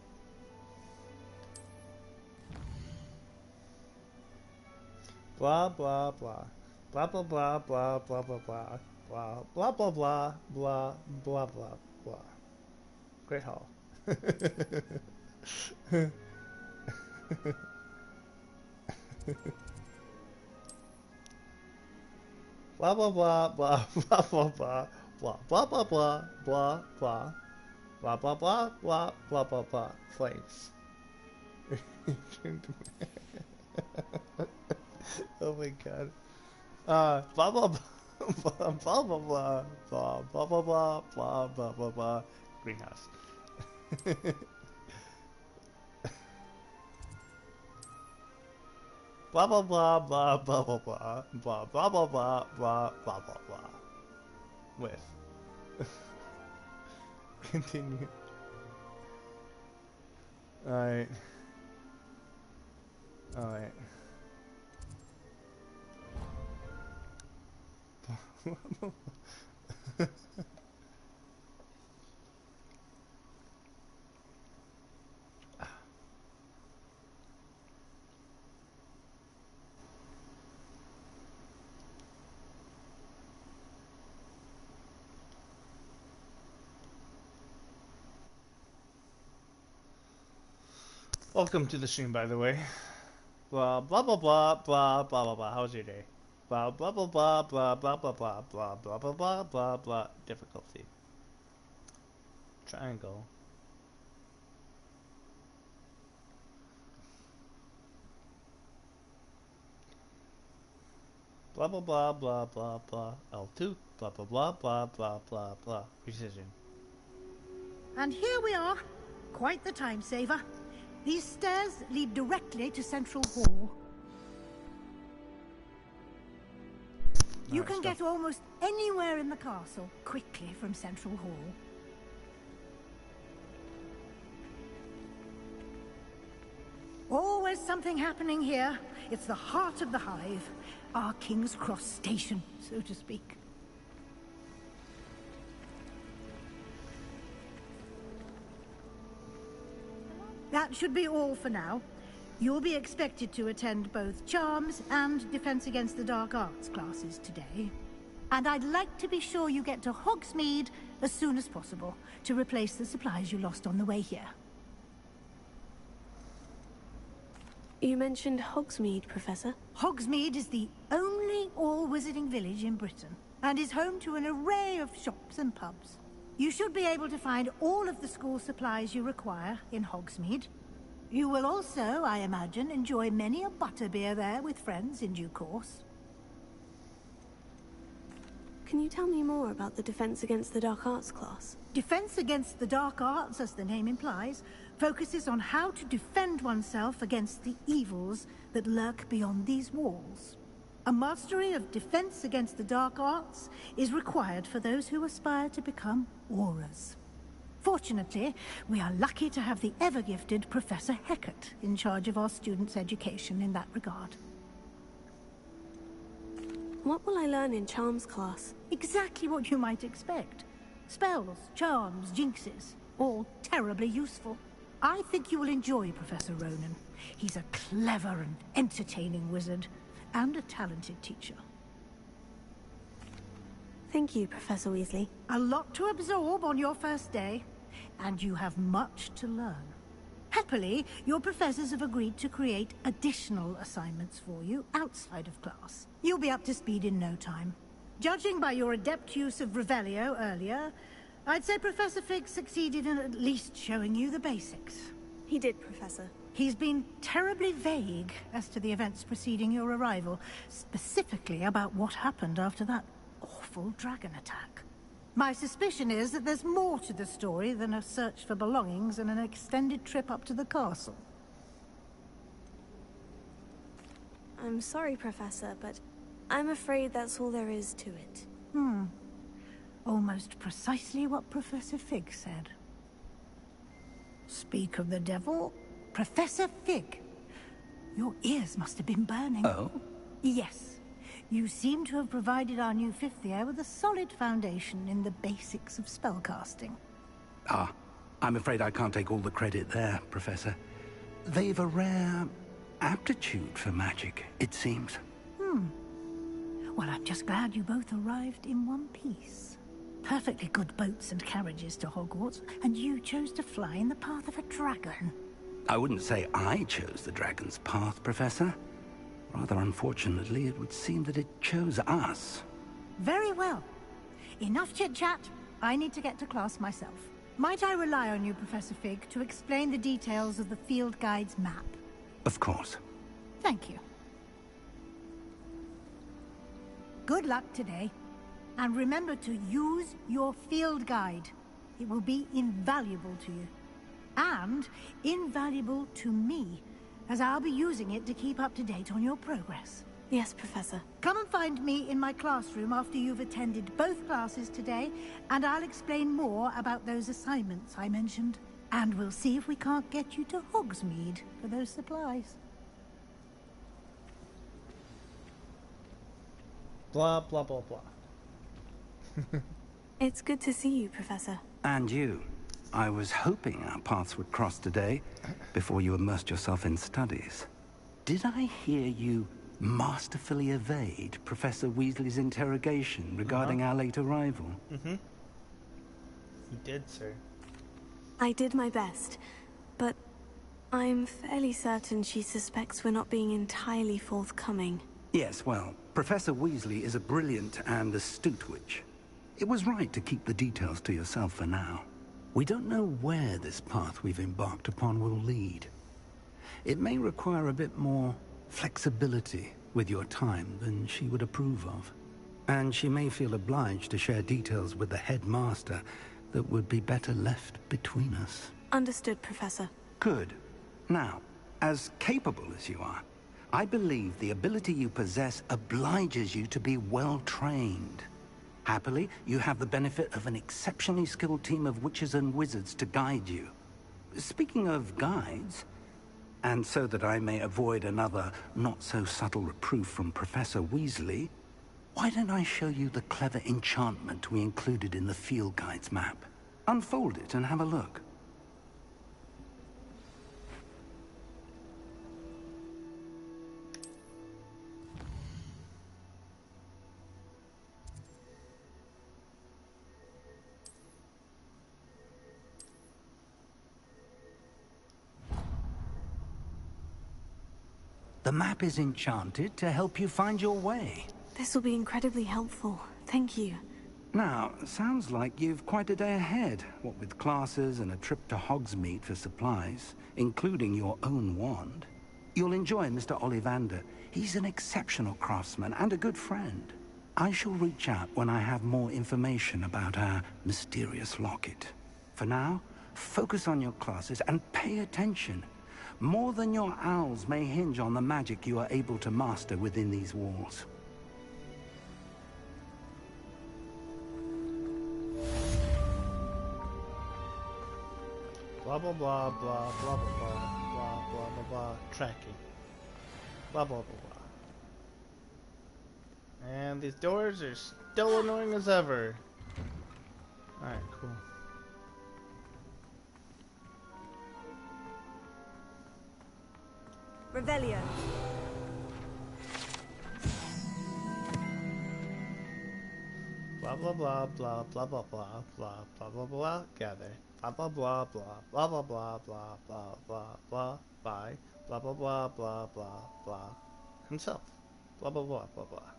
Blah blah blah. Blah blah blah blah blah blah blah. Blah blah blah blah blah blah blah blah. Great Hall. Blah blah blah blah blah blah blah blah blah blah blah blah blah blah blah blah blah blah blah blah flames. Oh my god. Blah blah blah blah blah blah blah blah blah blah blah blah blah blah greenhouse. Blah blah blah blah blah blah blah blah blah blah blah blah blah blah blah. With. Continue. Alright. Alright. Welcome to the stream, by the way. Blah blah blah blah blah blah blah blah. How was your day? Blah blah blah blah blah blah blah blah blah blah blah blah blah blah. Difficulty. Triangle. Blah blah blah blah blah blah. L2. Blah blah blah blah blah blah blah. Precision. And here we are. Quite the time saver. These stairs lead directly to Central Hall. You can get almost anywhere in the castle quickly from Central Hall. Always something happening here. It's the heart of the hive. Our King's Cross station, so to speak. That should be all for now. You'll be expected to attend both Charms and Defense Against the Dark Arts classes today. And I'd like to be sure you get to Hogsmeade as soon as possible to replace the supplies you lost on the way here. You mentioned Hogsmeade, Professor. Hogsmeade is the only all-wizarding village in Britain and is home to an array of shops and pubs. You should be able to find all of the school supplies you require in Hogsmeade. You will also, I imagine, enjoy many a butterbeer there with friends in due course. Can you tell me more about the Defense Against the Dark Arts class? Defense Against the Dark Arts, as the name implies, focuses on how to defend oneself against the evils that lurk beyond these walls. A mastery of Defense Against the Dark Arts is required for those who aspire to become Aurors. Fortunately, we are lucky to have the ever-gifted Professor Hecat in charge of our students' education in that regard. What will I learn in Charms class? Exactly what you might expect. Spells, charms, jinxes, all terribly useful. I think you will enjoy Professor Ronan. He's a clever and entertaining wizard, and a talented teacher. Thank you, Professor Weasley. A lot to absorb on your first day, and you have much to learn. Happily, your professors have agreed to create additional assignments for you outside of class. You'll be up to speed in no time. Judging by your adept use of Revelio earlier, I'd say Professor Fig succeeded in at least showing you the basics. He did, Professor. He's been terribly vague as to the events preceding your arrival, specifically about what happened after that awful dragon attack. My suspicion is that there's more to the story than a search for belongings and an extended trip up to the castle. I'm sorry, Professor, but I'm afraid that's all there is to it. Almost precisely what Professor Fig said. Speak of the devil, Professor Fig. Your ears must have been burning. Oh? Yes. You seem to have provided our new fifth year with a solid foundation in the basics of spellcasting. Ah, I'm afraid I can't take all the credit there, Professor. They've a rare aptitude for magic, it seems. Well, I'm just glad you both arrived in one piece. Perfectly good boats and carriages to Hogwarts, and you chose to fly in the path of a dragon. I wouldn't say I chose the dragon's path, Professor. Rather unfortunately, it would seem that it chose us. Very well. Enough chit-chat. I need to get to class myself. Might I rely on you, Professor Fig, to explain the details of the field guide's map? Of course. Thank you. Good luck today. And remember to use your field guide. It will be invaluable to you. And invaluable to me, as I'll be using it to keep up to date on your progress. Yes, Professor. Come and find me in my classroom after you've attended both classes today, and I'll explain more about those assignments I mentioned. And we'll see if we can't get you to Hogsmeade for those supplies. Blah, blah, blah, blah. It's good to see you, Professor. And you. I was hoping our paths would cross today, before you immersed yourself in studies. Did I hear you masterfully evade Professor Weasley's interrogation regarding our late arrival? You did, sir. I did my best, but I'm fairly certain she suspects we're not being entirely forthcoming. Yes, well, Professor Weasley is a brilliant and astute witch. It was right to keep the details to yourself for now. We don't know where this path we've embarked upon will lead. It may require a bit more flexibility with your time than she would approve of. And she may feel obliged to share details with the headmaster that would be better left between us. Understood, Professor. Good. Now, as capable as you are, I believe the ability you possess obliges you to be well trained. Happily, you have the benefit of an exceptionally skilled team of witches and wizards to guide you. Speaking of guides, and so that I may avoid another not-so-subtle reproof from Professor Weasley, why don't I show you the clever enchantment we included in the field guide's map? Unfold it and have a look. The map is enchanted to help you find your way. This will be incredibly helpful. Thank you. Now, sounds like you've quite a day ahead, what with classes and a trip to Hogsmeade for supplies, including your own wand. You'll enjoy Mr. Ollivander. He's an exceptional craftsman and a good friend. I shall reach out when I have more information about our mysterious locket. For now, focus on your classes and pay attention. More than your owls may hinge on the magic you are able to master within these walls. Blah, blah, blah, blah, blah, blah, blah, blah, blah, blah, blah, tracking. Blah, blah, blah, blah. And these doors are still annoying as ever. Alright, cool. Revelio. Blah blah blah blah blah blah blah blah blah blah blah gather. Blah blah blah blah blah blah blah blah blah blah blah bye. Blah blah blah blah blah blah himself. Blah blah blah blah blah.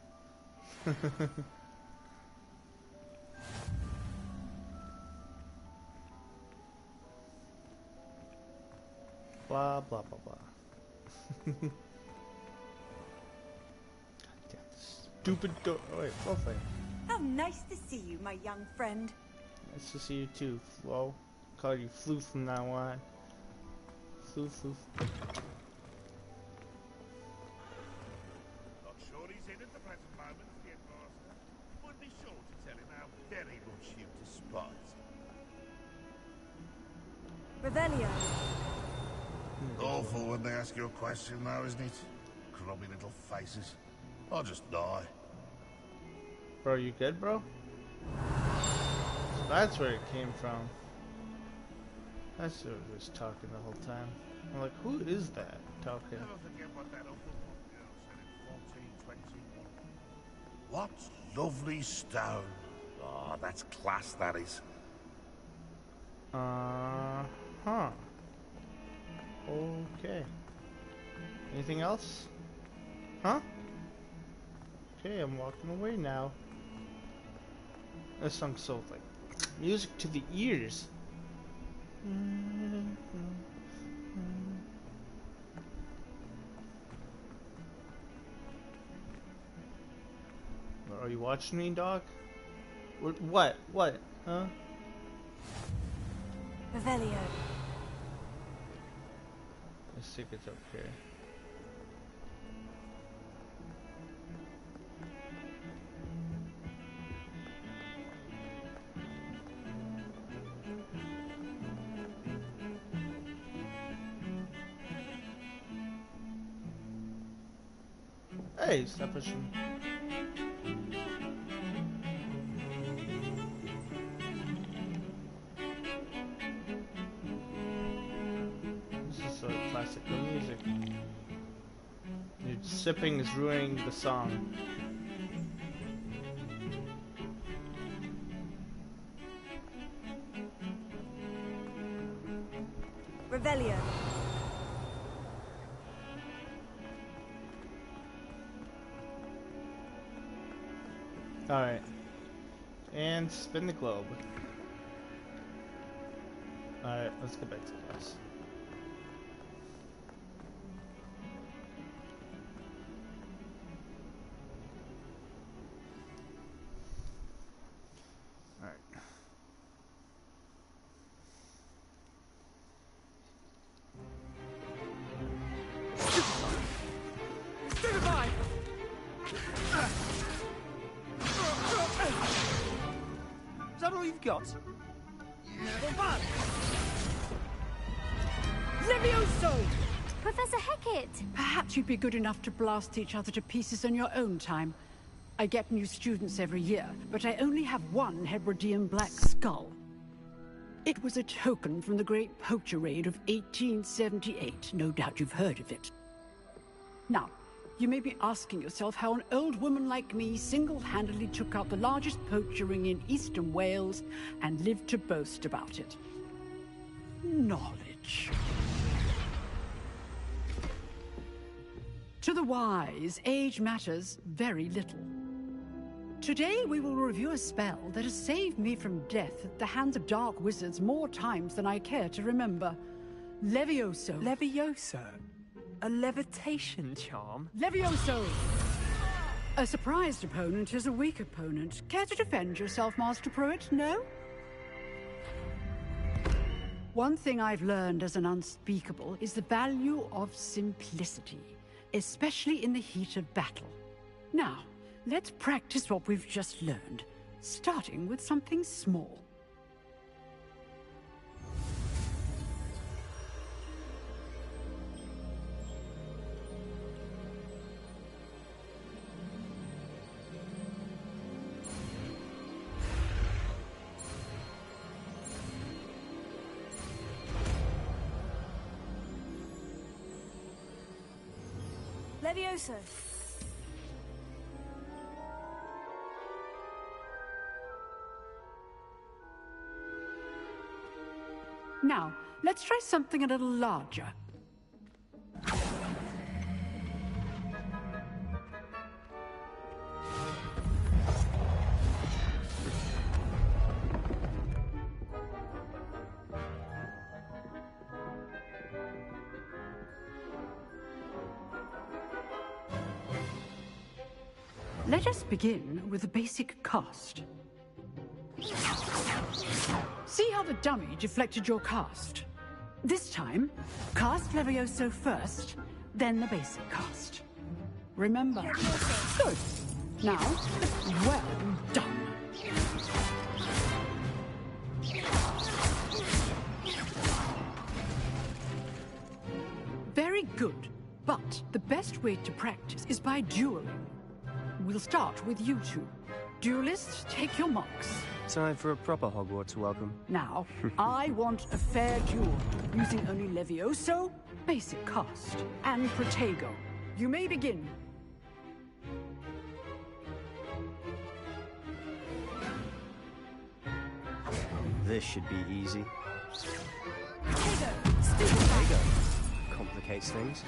Blah blah blah blah. Stupid door. Oh, wait, Fluffy. How nice to see you, my young friend. Nice to see you too, Flo. Call you Flu from now on. Flu. Not sure he's in at the present moment, the headmaster. Would be sure to tell him how very much you despise him. Revelio. Awful when they ask you a question, though, isn't it? Grubby little faces. I'll just die. Bro, you good, bro? So that's where it came from. That's who was talking the whole time. I'm like, who is that talking? Never forget what that Uncle girl said in 1421. What lovely stone. Oh, that's class, that is. Huh. Okay. Anything else? Huh? Okay, I'm walking away now. This song's so like music to the ears. Are you watching me, dog? What? What? Huh? Revelio. Let's see if it's up here. Hey, stop pushing. This is classical music. Your sipping is ruining the song. Revelio. Alright. And spin the globe. Alright, let's get back to class. Alright. Stupefy! Is that all you've got? Never mind. Levioso! Professor Hecat! Perhaps you'd be good enough to blast each other to pieces on your own time. I get new students every year, but I only have one Hebridean black skull. It was a token from the Great Poacher Raid of 1878. No doubt you've heard of it. Now, you may be asking yourself how an old woman like me single-handedly took out the largest poacher ring in eastern Wales and lived to boast about it. Knowledge. To the wise, age matters very little. Today we will review a spell that has saved me from death at the hands of dark wizards more times than I care to remember. Levioso. Levioso? A levitation charm? Levioso! A surprised opponent is a weak opponent. Care to defend yourself, Master Pruitt? No? One thing I've learned as an unspeakable is the value of simplicity, especially in the heat of battle. Now, let's practice what we've just learned, starting with something small. Levioso. Now, let's try something a little larger. Let us begin with the basic cast. See how the dummy deflected your cast? This time, cast Levioso first, then the basic cast. Remember. Good. Now, well done. The best way to practice is by dueling. We'll start with you two. Duelists, take your marks. Time for a proper Hogwarts welcome. Now, I want a fair duel, using only Levioso, basic cast, and Protego. You may begin. This should be easy. Protego, Complicates things.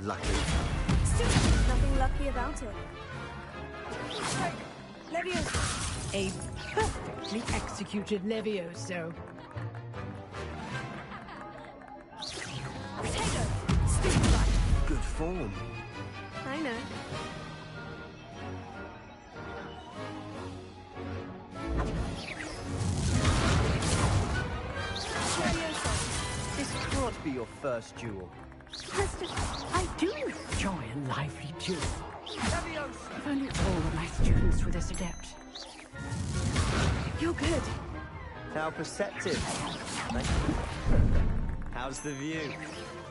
Lucky. Nothing lucky about it. Levioso. A perfectly executed Levioso. Good form. I know. This can't be your first duel. I do enjoy a lively duel. If only all of my students were this adept. You're good. How perceptive. How's the view?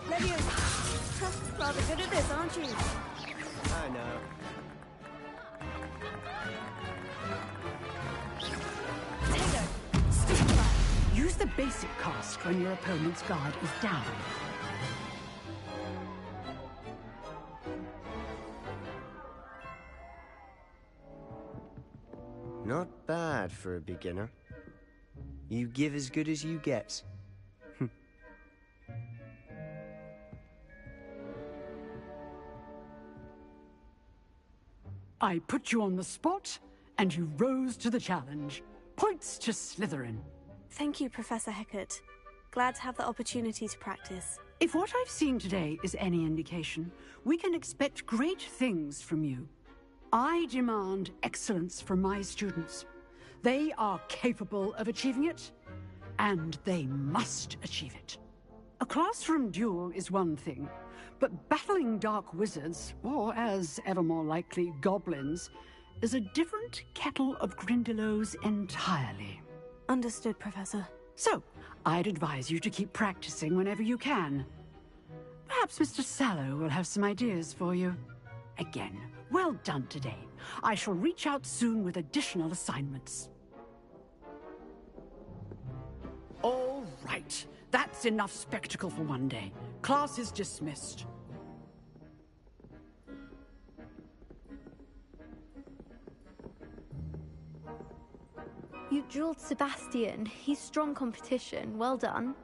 Levioso. Rather good at this, aren't you? I know. Use the basic cast when your opponent's guard is down. Not bad for a beginner. You give as good as you get. I put you on the spot, and you rose to the challenge. Points to Slytherin. Thank you, Professor Hecat. Glad to have the opportunity to practice. If what I've seen today is any indication, we can expect great things from you. I demand excellence from my students. They are capable of achieving it, and they must achieve it. A classroom duel is one thing, but battling dark wizards, or as ever more likely, goblins, is a different kettle of Grindylows entirely. Understood, Professor. So, I'd advise you to keep practicing whenever you can. Perhaps Mr. Sallow will have some ideas for you. Again, well done today. I shall reach out soon with additional assignments. All right. That's enough spectacle for one day. Class is dismissed. You drilled Sebastian. He's strong competition. Well done.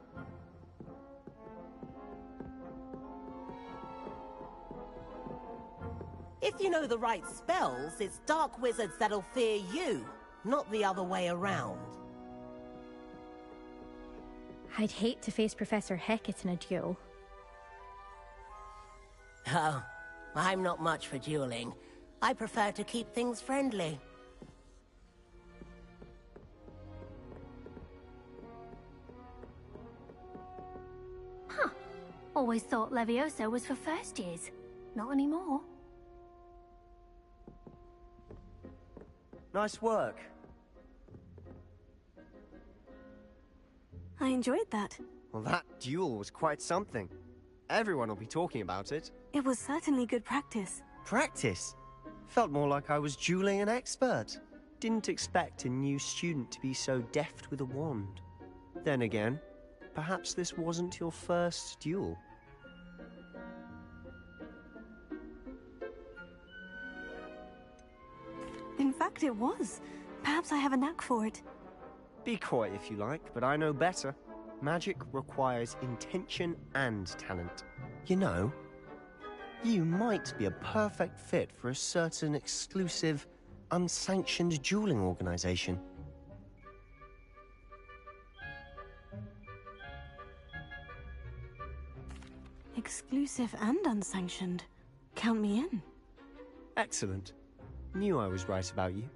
If you know the right spells, it's dark wizards that'll fear you, not the other way around. I'd hate to face Professor Hecat in a duel. Oh, I'm not much for dueling. I prefer to keep things friendly. Huh. Always thought Levioso was for first years. Not anymore. Nice work. I enjoyed that. Well, that duel was quite something. Everyone will be talking about it. It was certainly good practice. Practice? Felt more like I was dueling an expert. Didn't expect a new student to be so deft with a wand. Then again, perhaps this wasn't your first duel. In fact, it was. Perhaps I have a knack for it. Be coy if you like, but I know better. Magic requires intention and talent. You know, you might be a perfect fit for a certain exclusive, unsanctioned dueling organization. Exclusive and unsanctioned. Count me in. Excellent. Knew I was right about you.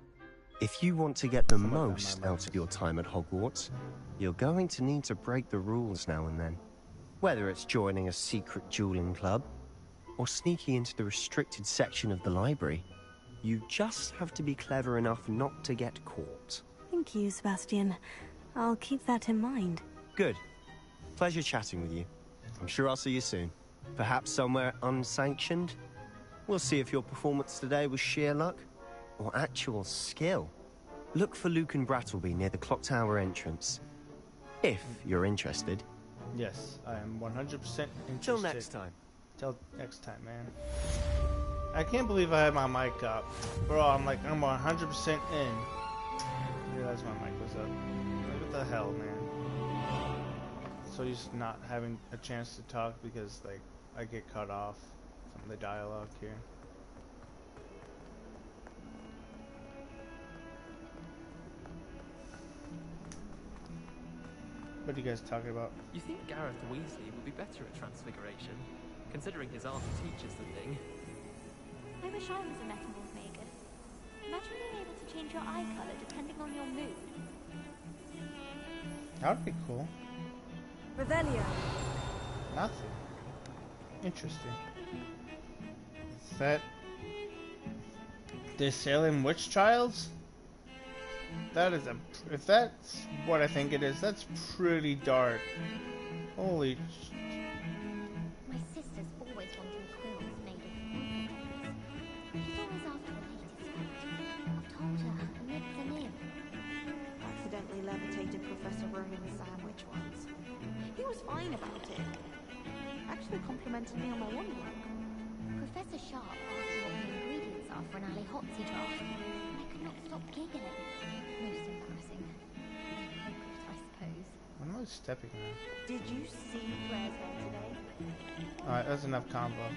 If you want to get the most out of your time at Hogwarts, you're going to need to break the rules now and then. Whether it's joining a secret dueling club, or sneaking into the restricted section of the library, you just have to be clever enough not to get caught. Thank you, Sebastian. I'll keep that in mind. Good. Pleasure chatting with you. I'm sure I'll see you soon. Perhaps somewhere unsanctioned? We'll see if your performance today was sheer luck or actual skill. Look for Luke and Brattleby near the clock tower entrance. If you're interested. Yes, I am 100% interested. Till next time. Till next time, man. I can't believe I had my mic up. Bro, I'm 100% in. I realized my mic was up. What the hell, man? So he's not having a chance to talk because, like, I get cut off from the dialogue here. What are you guys talking about? You think Gareth Weasley would be better at transfiguration, considering his art teaches the thing? I wish I was a metamorph maker. Imagine being able to change your eye color depending on your mood. That would be cool. Revelio. Nothing. Interesting. Is that the Salem witch trials? That is if that's what I think it is, that's pretty dark. Holy My sister's always wanting quills made of feathers. She's always after the latest fact. I've told her, and it's an in. Accidentally levitated Professor Ronan's sandwich once. He was fine about it. Actually complimented me on my one work. Professor Sharp asked me what the ingredients are for an Ali Hotzi draft, and I could not stop giggling. Most embarrassing. I suppose. What am I stepping on? Did you see Claire's hair today? Alright, that's enough combo.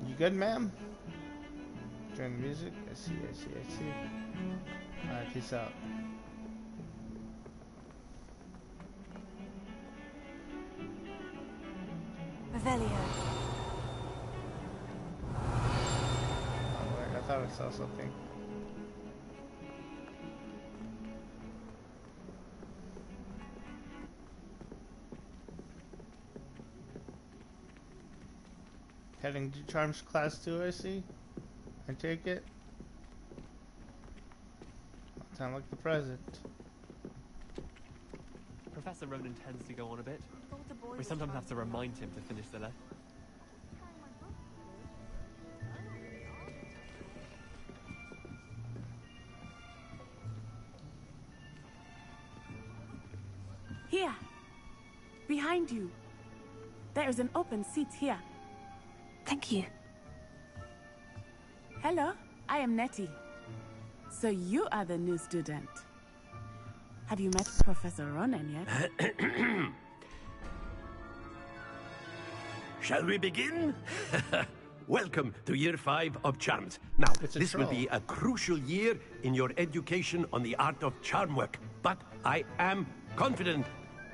You good, ma'am? During the music? I see. Alright, peace out. Revelio. Oh, wait, I thought I saw something. Heading to Charms Class 2, I see. I take it. Sound like the present. Professor Ronan tends to go on a bit. We sometimes have to remind him to finish the lesson. Here. Behind you. There is an open seat here. Thank you. Hello, I am Nettie. So you are the new student. Have you met Professor Ronan yet? Shall we begin? Welcome to Year 5 of Charms. Now, this will be a crucial year in your education on the art of charm work. But I am confident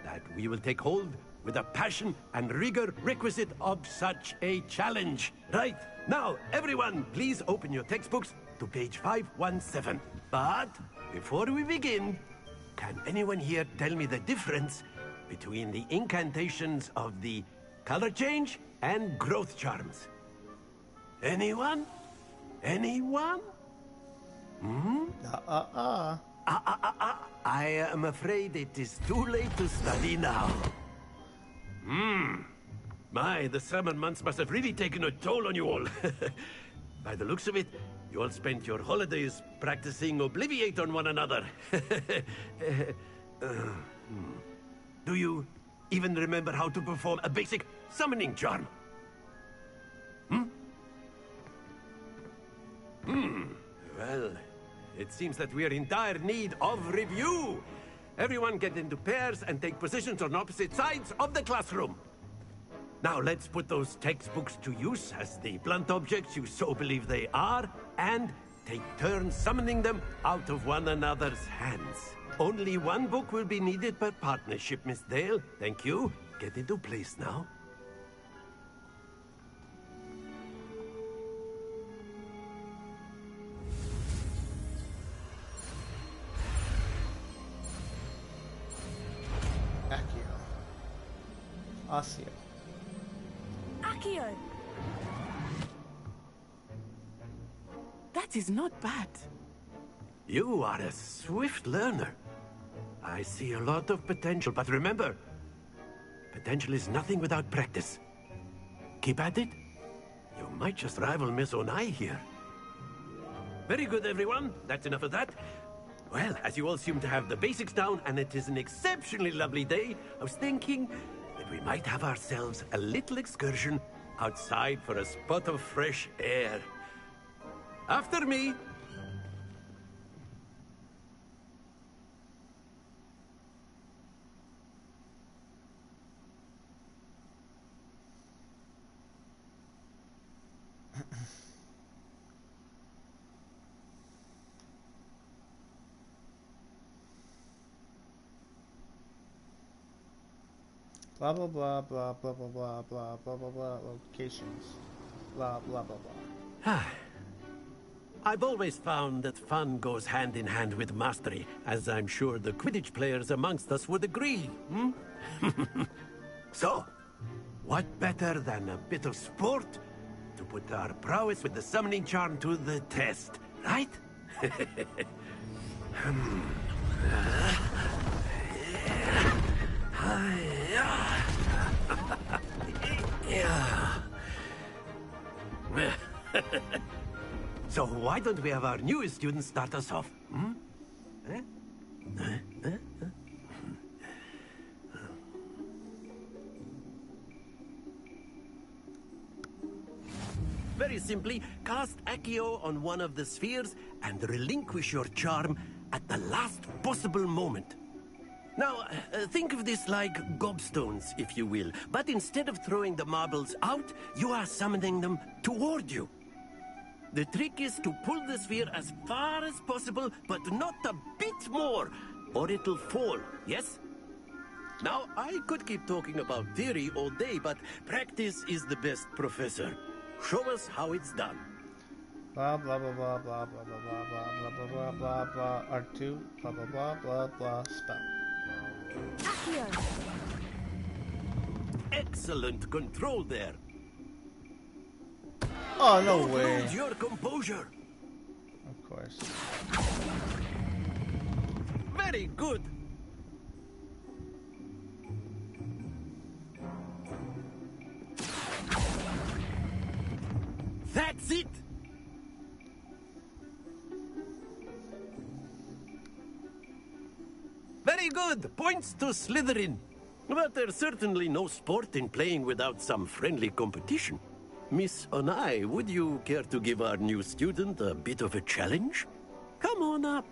that we will take hold with the passion and rigor requisite of such a challenge. Right, now, everyone, please open your textbooks to page 517. But before we begin, can anyone here tell me the difference between the incantations of the color change and growth charms? Anyone? Anyone? Hmm? I am afraid it is too late to study now. My, the summer months must have really taken a toll on you all. By the looks of it, you all spent your holidays practicing Obliviate on one another. Do you even remember how to perform a basic summoning charm? Well, it seems that we are in dire need of review. Everyone get into pairs and take positions on opposite sides of the classroom. Now let's put those textbooks to use as the blunt objects you so believe they are, and take turns summoning them out of one another's hands. Only one book will be needed per partnership, Miss Dale. Thank you. Get into place now. Accio. Accio! That is not bad. You are a swift learner. I see a lot of potential, but remember, potential is nothing without practice. Keep at it. You might just rival Miss Onai here. Very good, everyone. That's enough of that. Well, as you all seem to have the basics down, and it is an exceptionally lovely day, I was thinking that we might have ourselves a little excursion outside for a spot of fresh air. After me. Blah blah blah blah blah blah blah blah blah blah blah locations. Blah blah blah blah. I've always found that fun goes hand in hand with mastery, as I'm sure the Quidditch players amongst us would agree. So, what better than a bit of sport to put our prowess with the summoning charm to the test, right? So why don't we have our newest student start us off? Very simply, cast Accio on one of the spheres and relinquish your charm at the last possible moment. Now, think of this like gobstones, if you will, but instead of throwing the marbles out, you are summoning them toward you. The trick is to pull the sphere as far as possible, but not a bit more, or it'll fall, yes? Now, I could keep talking about theory all day, but practice is the best professor. Show us how it's done. Blah blah blah blah blah blah blah blah blah blah blah blah blah R2 blah blah blah blah blah spell. Accio! Excellent control there. Oh, no Don't way. lose your composure. Of course. Very good. That's it. Very good. Points to Slytherin. But there's certainly no sport in playing without some friendly competition. Miss Onai, would you care to give our new student a bit of a challenge? Come on up.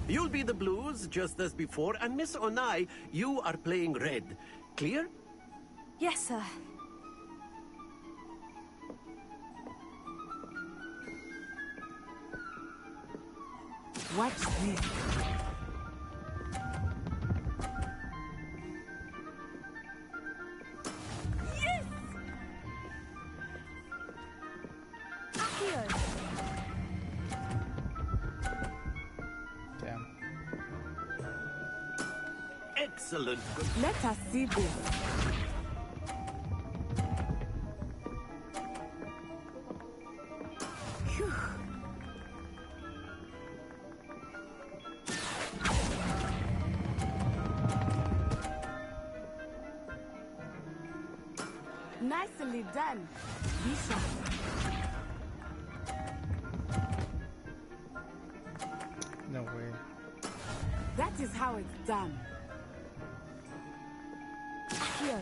You'll be the blues, just as before, and Miss Onai, you are playing red. Clear? Yes, sir. Watch this. Yes! Accio! Damn. Excellent. Let us see this. Phew. Nicely done. Be sharp. No way. That is how it's done. Accio!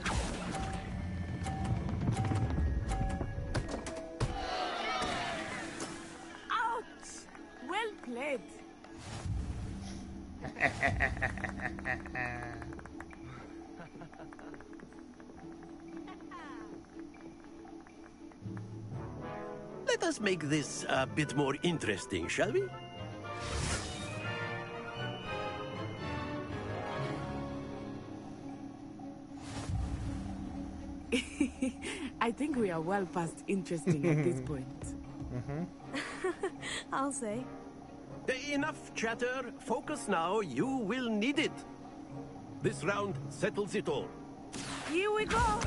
Ouch! Well played. Let us make this a bit more interesting, shall we? I think we are well past interesting at this point. I'll say. Enough chatter. Focus now. You will need it. This round settles it all. Here we go.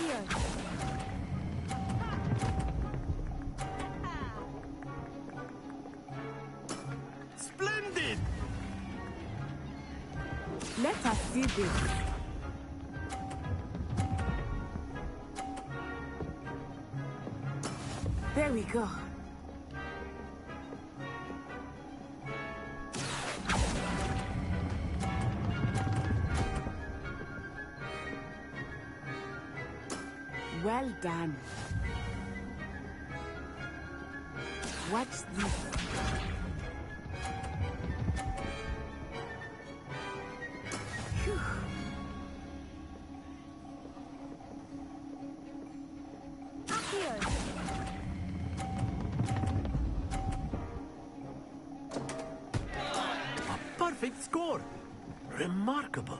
Accio. Splendid! Let us see this. There we go. Well done. Watch this. Phew. Accio. Perfect score. Remarkable.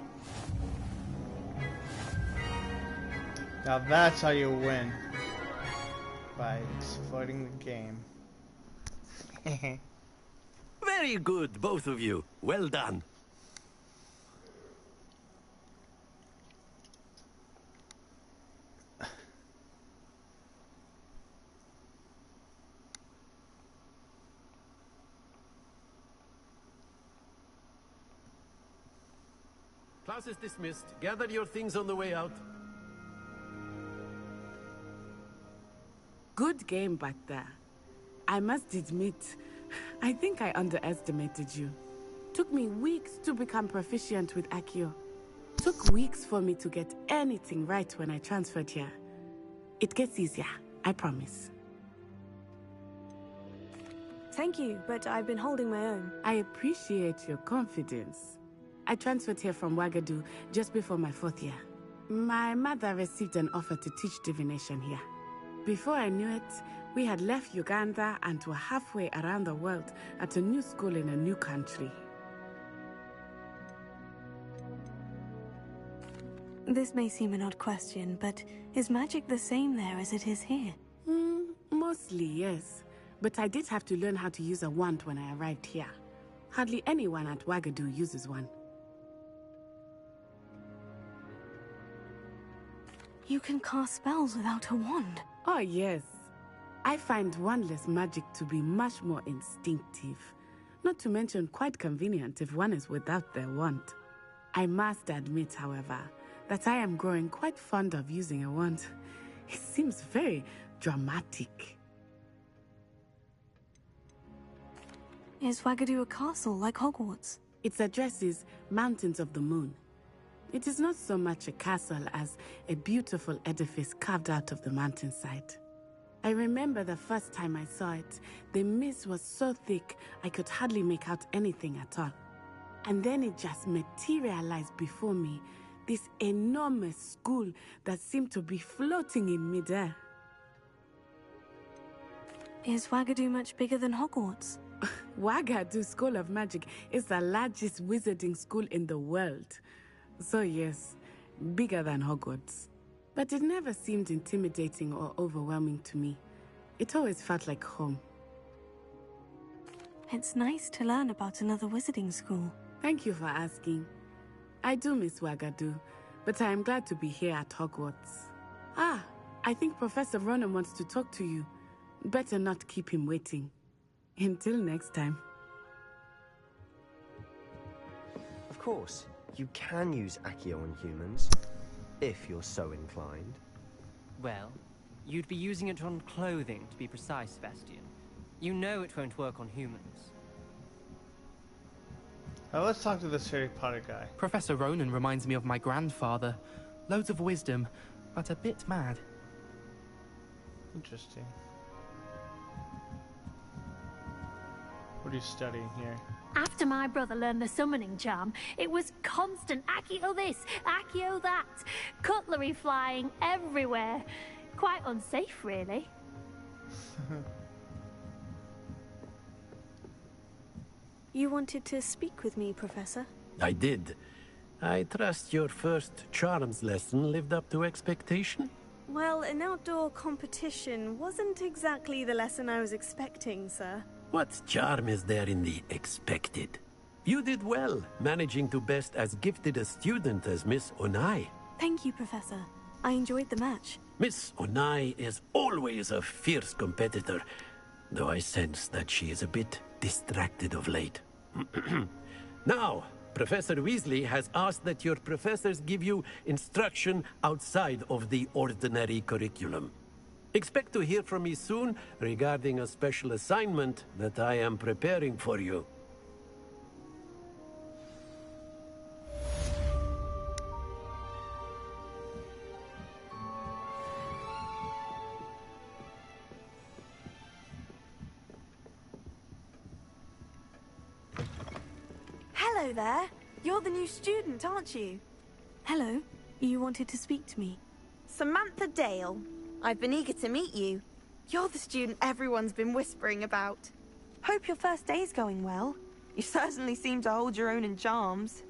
Now that's how you win. By exploiting the game. Very good, both of you. Well done. Class is dismissed. Gather your things on the way out. Good game back there. I must admit, I think I underestimated you. Took me weeks to become proficient with Accio. Took weeks for me to get anything right when I transferred here. It gets easier, I promise. Thank you, but I've been holding my own. I appreciate your confidence. I transferred here from Wagadu just before my 4th year. My mother received an offer to teach divination here. Before I knew it, we had left Uganda and were halfway around the world at a new school in a new country. This may seem an odd question, but is magic the same there as it is here? Mostly, yes. But I did have to learn how to use a wand when I arrived here. Hardly anyone at Wagadu uses one. You can cast spells without a wand. Oh, yes. I find wandless magic to be much more instinctive. Not to mention quite convenient if one is without their wand. I must admit, however, that I am growing quite fond of using a wand. It seems very dramatic. Is Wagadu a castle like Hogwarts? Its address is Mountains of the Moon. It is not so much a castle as a beautiful edifice carved out of the mountainside. I remember the first time I saw it, the mist was so thick I could hardly make out anything at all. And then it just materialized before me, this enormous school that seemed to be floating in midair. Is Wagadu much bigger than Hogwarts? Wagadu School of Magic is the largest wizarding school in the world. So yes, bigger than Hogwarts. But it never seemed intimidating or overwhelming to me. It always felt like home. It's nice to learn about another wizarding school. Thank you for asking. I do miss Wagadu, but I am glad to be here at Hogwarts. Ah, I think Professor Ronan wants to talk to you. Better not keep him waiting. Until next time. Of course, you can use Accio on humans, if you're so inclined. Well, you'd be using it on clothing, to be precise, Sebastian. You know it won't work on humans. Let's talk to this Harry Potter guy. Professor Ronan reminds me of my grandfather. Loads of wisdom, but a bit mad. Interesting. What are you studying here? After my brother learned the summoning charm, it was constant Accio this, Accio that. Cutlery flying everywhere. Quite unsafe, really. You wanted to speak with me, Professor? I did. I trust your first charms lesson lived up to expectation? Well, an outdoor competition wasn't exactly the lesson I was expecting, sir. What charm is there in the expected? You did well, managing to best as gifted a student as Miss Onai. Thank you, Professor. I enjoyed the match. Miss Onai is always a fierce competitor, though I sense that she is a bit distracted of late. Now, Professor Weasley has asked that your professors give you instruction outside of the ordinary curriculum. Expect to hear from me soon regarding a special assignment that I am preparing for you. Hello there. You're the new student, aren't you? Hello. You wanted to speak to me. Samantha Dale. I've been eager to meet you. You're the student everyone's been whispering about. Hope your first day's going well. You certainly seem to hold your own in charms.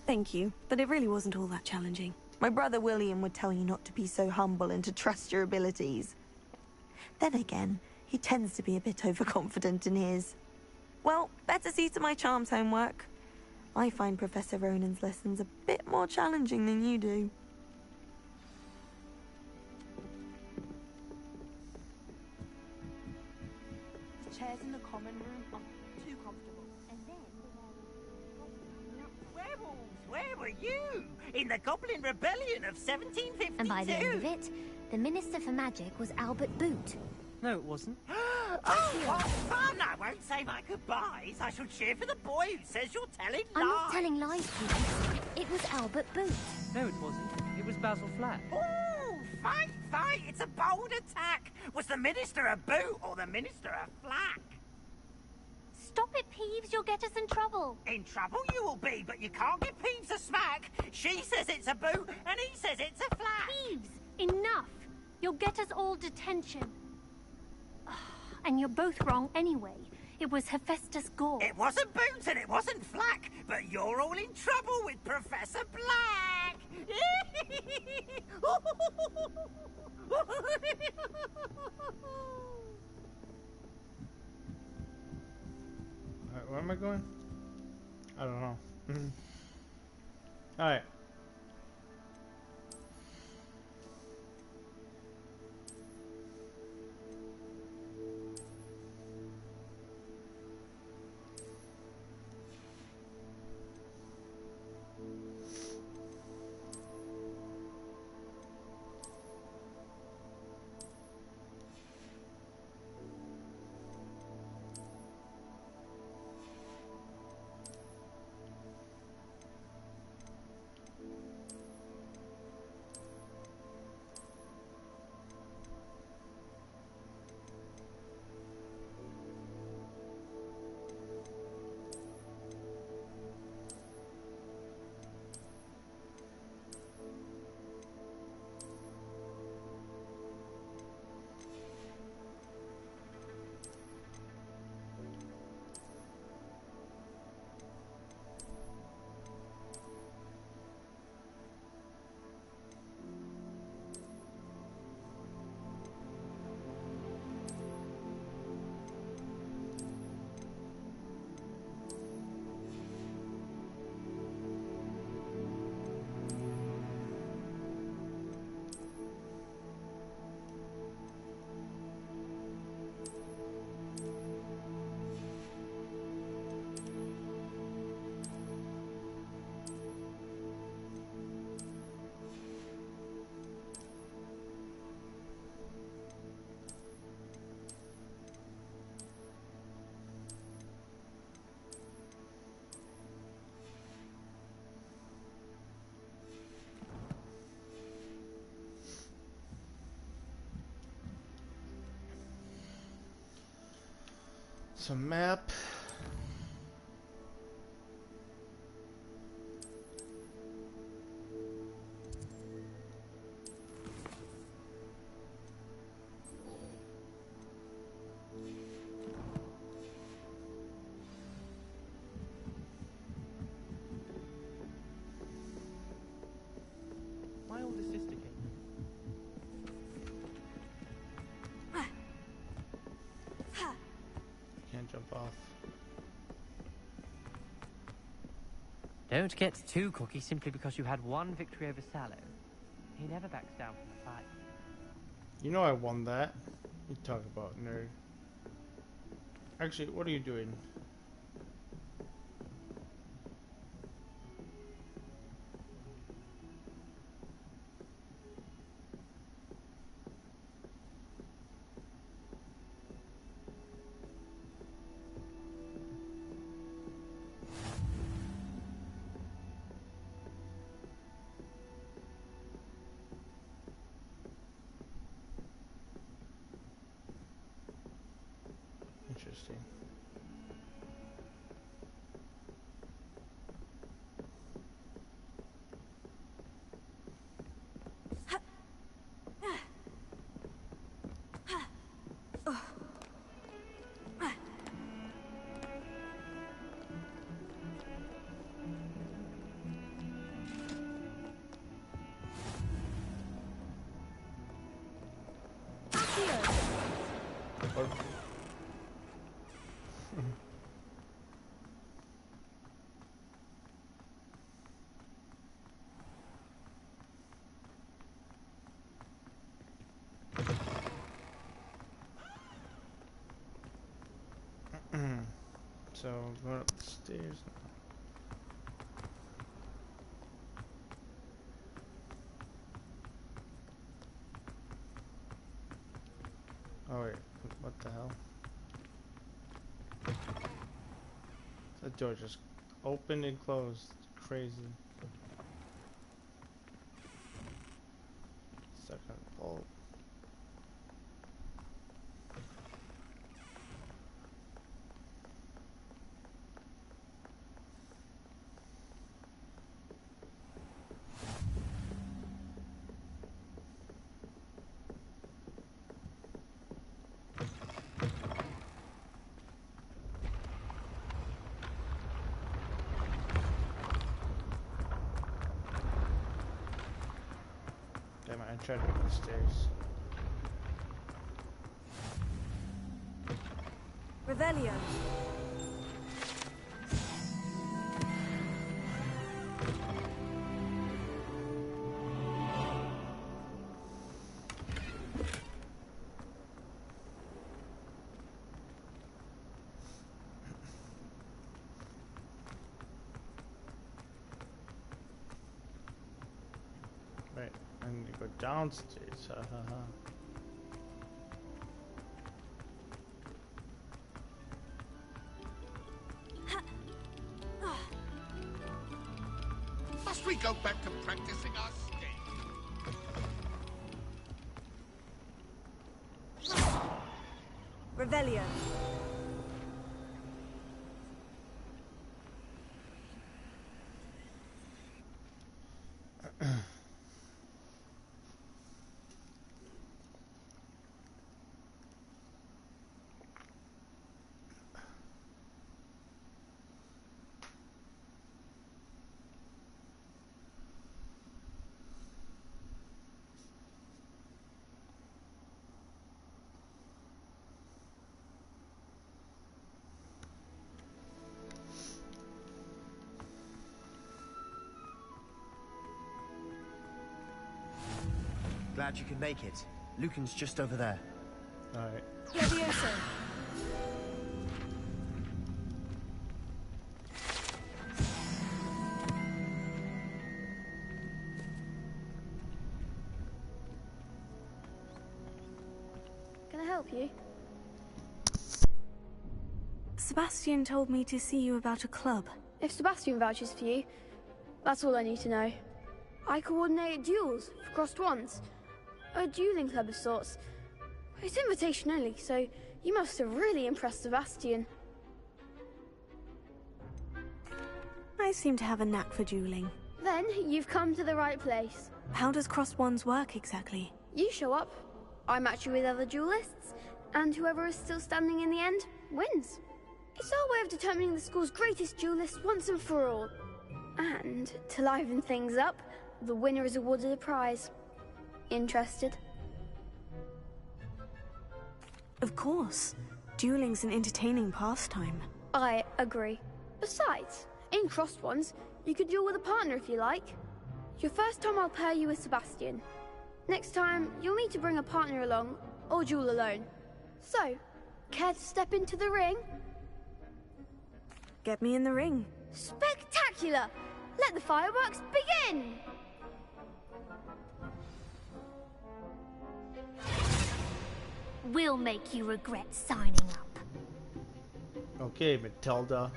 Thank you, but it really wasn't all that challenging. My brother William would tell you not to be so humble and to trust your abilities. Then again, he tends to be a bit overconfident in his. Well, better see to my charms homework. I find Professor Ronan's lessons a bit more challenging than you do. The chairs in the common room are too comfortable. And then Werewolves, where were you? In the Goblin Rebellion of 1752. And by the end of it, the Minister for Magic was Albert Boot. No, it wasn't. Oh, what fun! I won't say my goodbyes. I shall cheer for the boy who says you're telling lies. I'm not telling lies, Peeves. It was Albert Boot. No, it wasn't. It was Basil Flat. Ooh, fight, fight! It's a bold attack. Was the Minister a boot or the Minister a flack? Stop it, Peeves. You'll get us in trouble. In trouble you will be, but you can't give Peeves a smack. She says it's a boot, and he says it's a flack. Peeves, enough. You'll get us all detention. And you're both wrong anyway. It was Hephaestus Gore. It wasn't Boots and it wasn't Flack, but you're all in trouble with Professor Black. Alright, where am I going? I don't know. Alright. So map. My older sister came. Can't jump off. Don't get too cocky simply because you had one victory over Sallow. He never backs down from a fight. You know I won that. You talk about nerd. Actually, what are you doing? Interesting. So, going up the stairs. Oh wait, what the hell? That door just opened and closed. Crazy. Stuck on a bolt. Damn it, I tried to go upstairs. Revelio. Right, I need to go downstairs. Ha ha ha. Must we go back to practicing our skate? Revelio. Glad you could make it. Lucan's just over there. Alright. Levioso. Can I help you? Sebastian told me to see you about a club. If Sebastian vouches for you, that's all I need to know. I coordinate duels for crossed ones. A dueling club of sorts. It's invitation only, so you must have really impressed Sebastian. I seem to have a knack for dueling. Then you've come to the right place. How does crossed ones work exactly? You show up, I match you with other duelists, and whoever is still standing in the end wins. It's our way of determining the school's greatest duelist once and for all. And to liven things up, the winner is awarded a prize. Interested? Of course. Dueling's an entertaining pastime. I agree. Besides, in crossed ones, You could duel with a partner if you like. Your first time I'll pair you with Sebastian. Next time, you'll need to bring a partner along, or duel alone. So, care to step into the ring? Get me in the ring. Spectacular! Let the fireworks begin! We'll make you regret signing up. Okay, Matilda.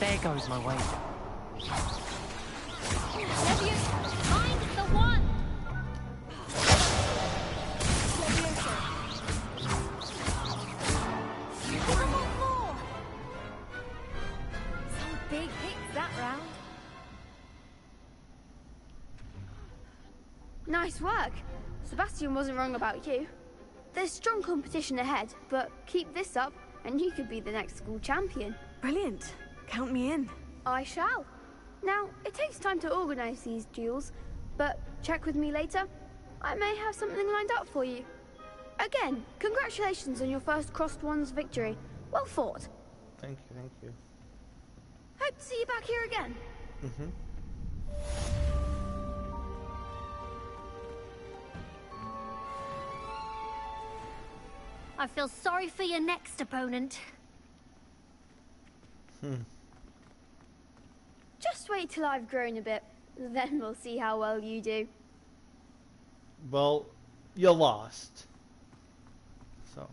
There goes my way. Find the one! More! Some big hits that round. Nice work. Sebastian wasn't wrong about you. There's strong competition ahead, but keep this up and you could be the next school champion. Brilliant. Count me in. I shall. Now, it takes time to organize these duels, but check with me later. I may have something lined up for you. Again, congratulations on your first Crossed Ones victory. Well fought. Thank you, thank you. Hope to see you back here again. I feel sorry for your next opponent. Just wait till I've grown a bit, then we'll see how well you do. Well, you lost. So.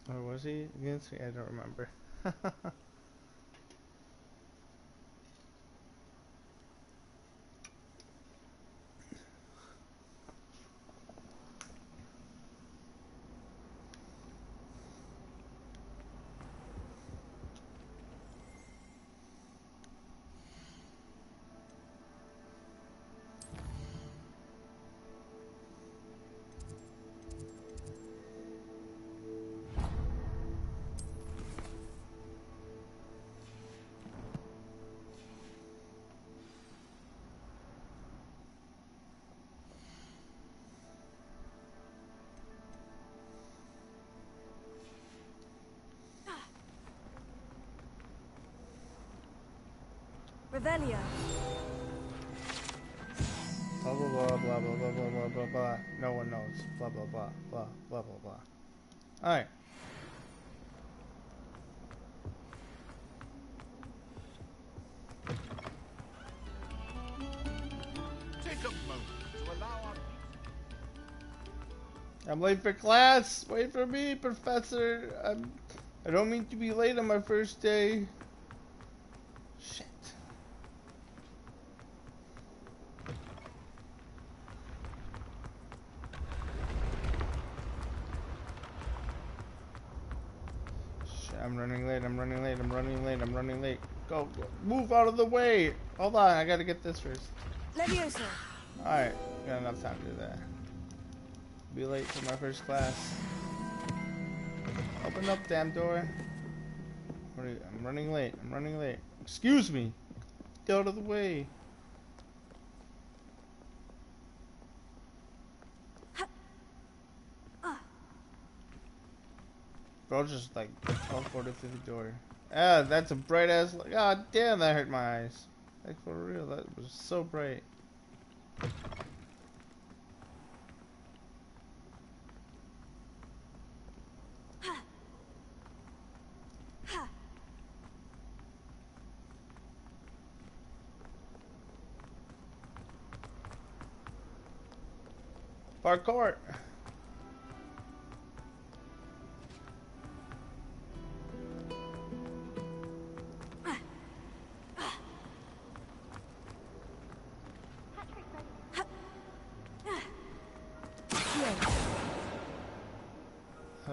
Or was he against me? I don't remember. Revelio. Blah blah blah blah blah blah blah blah blah blah. No one knows. Blah blah blah blah blah blah blah. Alright. Take a moment to allow our... I'm late for class. Wait for me, Professor. I don't mean to be late on my first day. Shit. I'm running late, I'm running late, I'm running late, I'm running late. Go, go, move out of the way! Hold on, I gotta get this first. Leviosa. Alright, got enough time to do that. Be late for my first class. Open up, damn door. I'm running late, I'm running late. Excuse me! Get out of the way. Bro, just like teleported through the door. Ah, that's a bright ass. God damn, that hurt my eyes. Like for real, that was so bright. Parkour.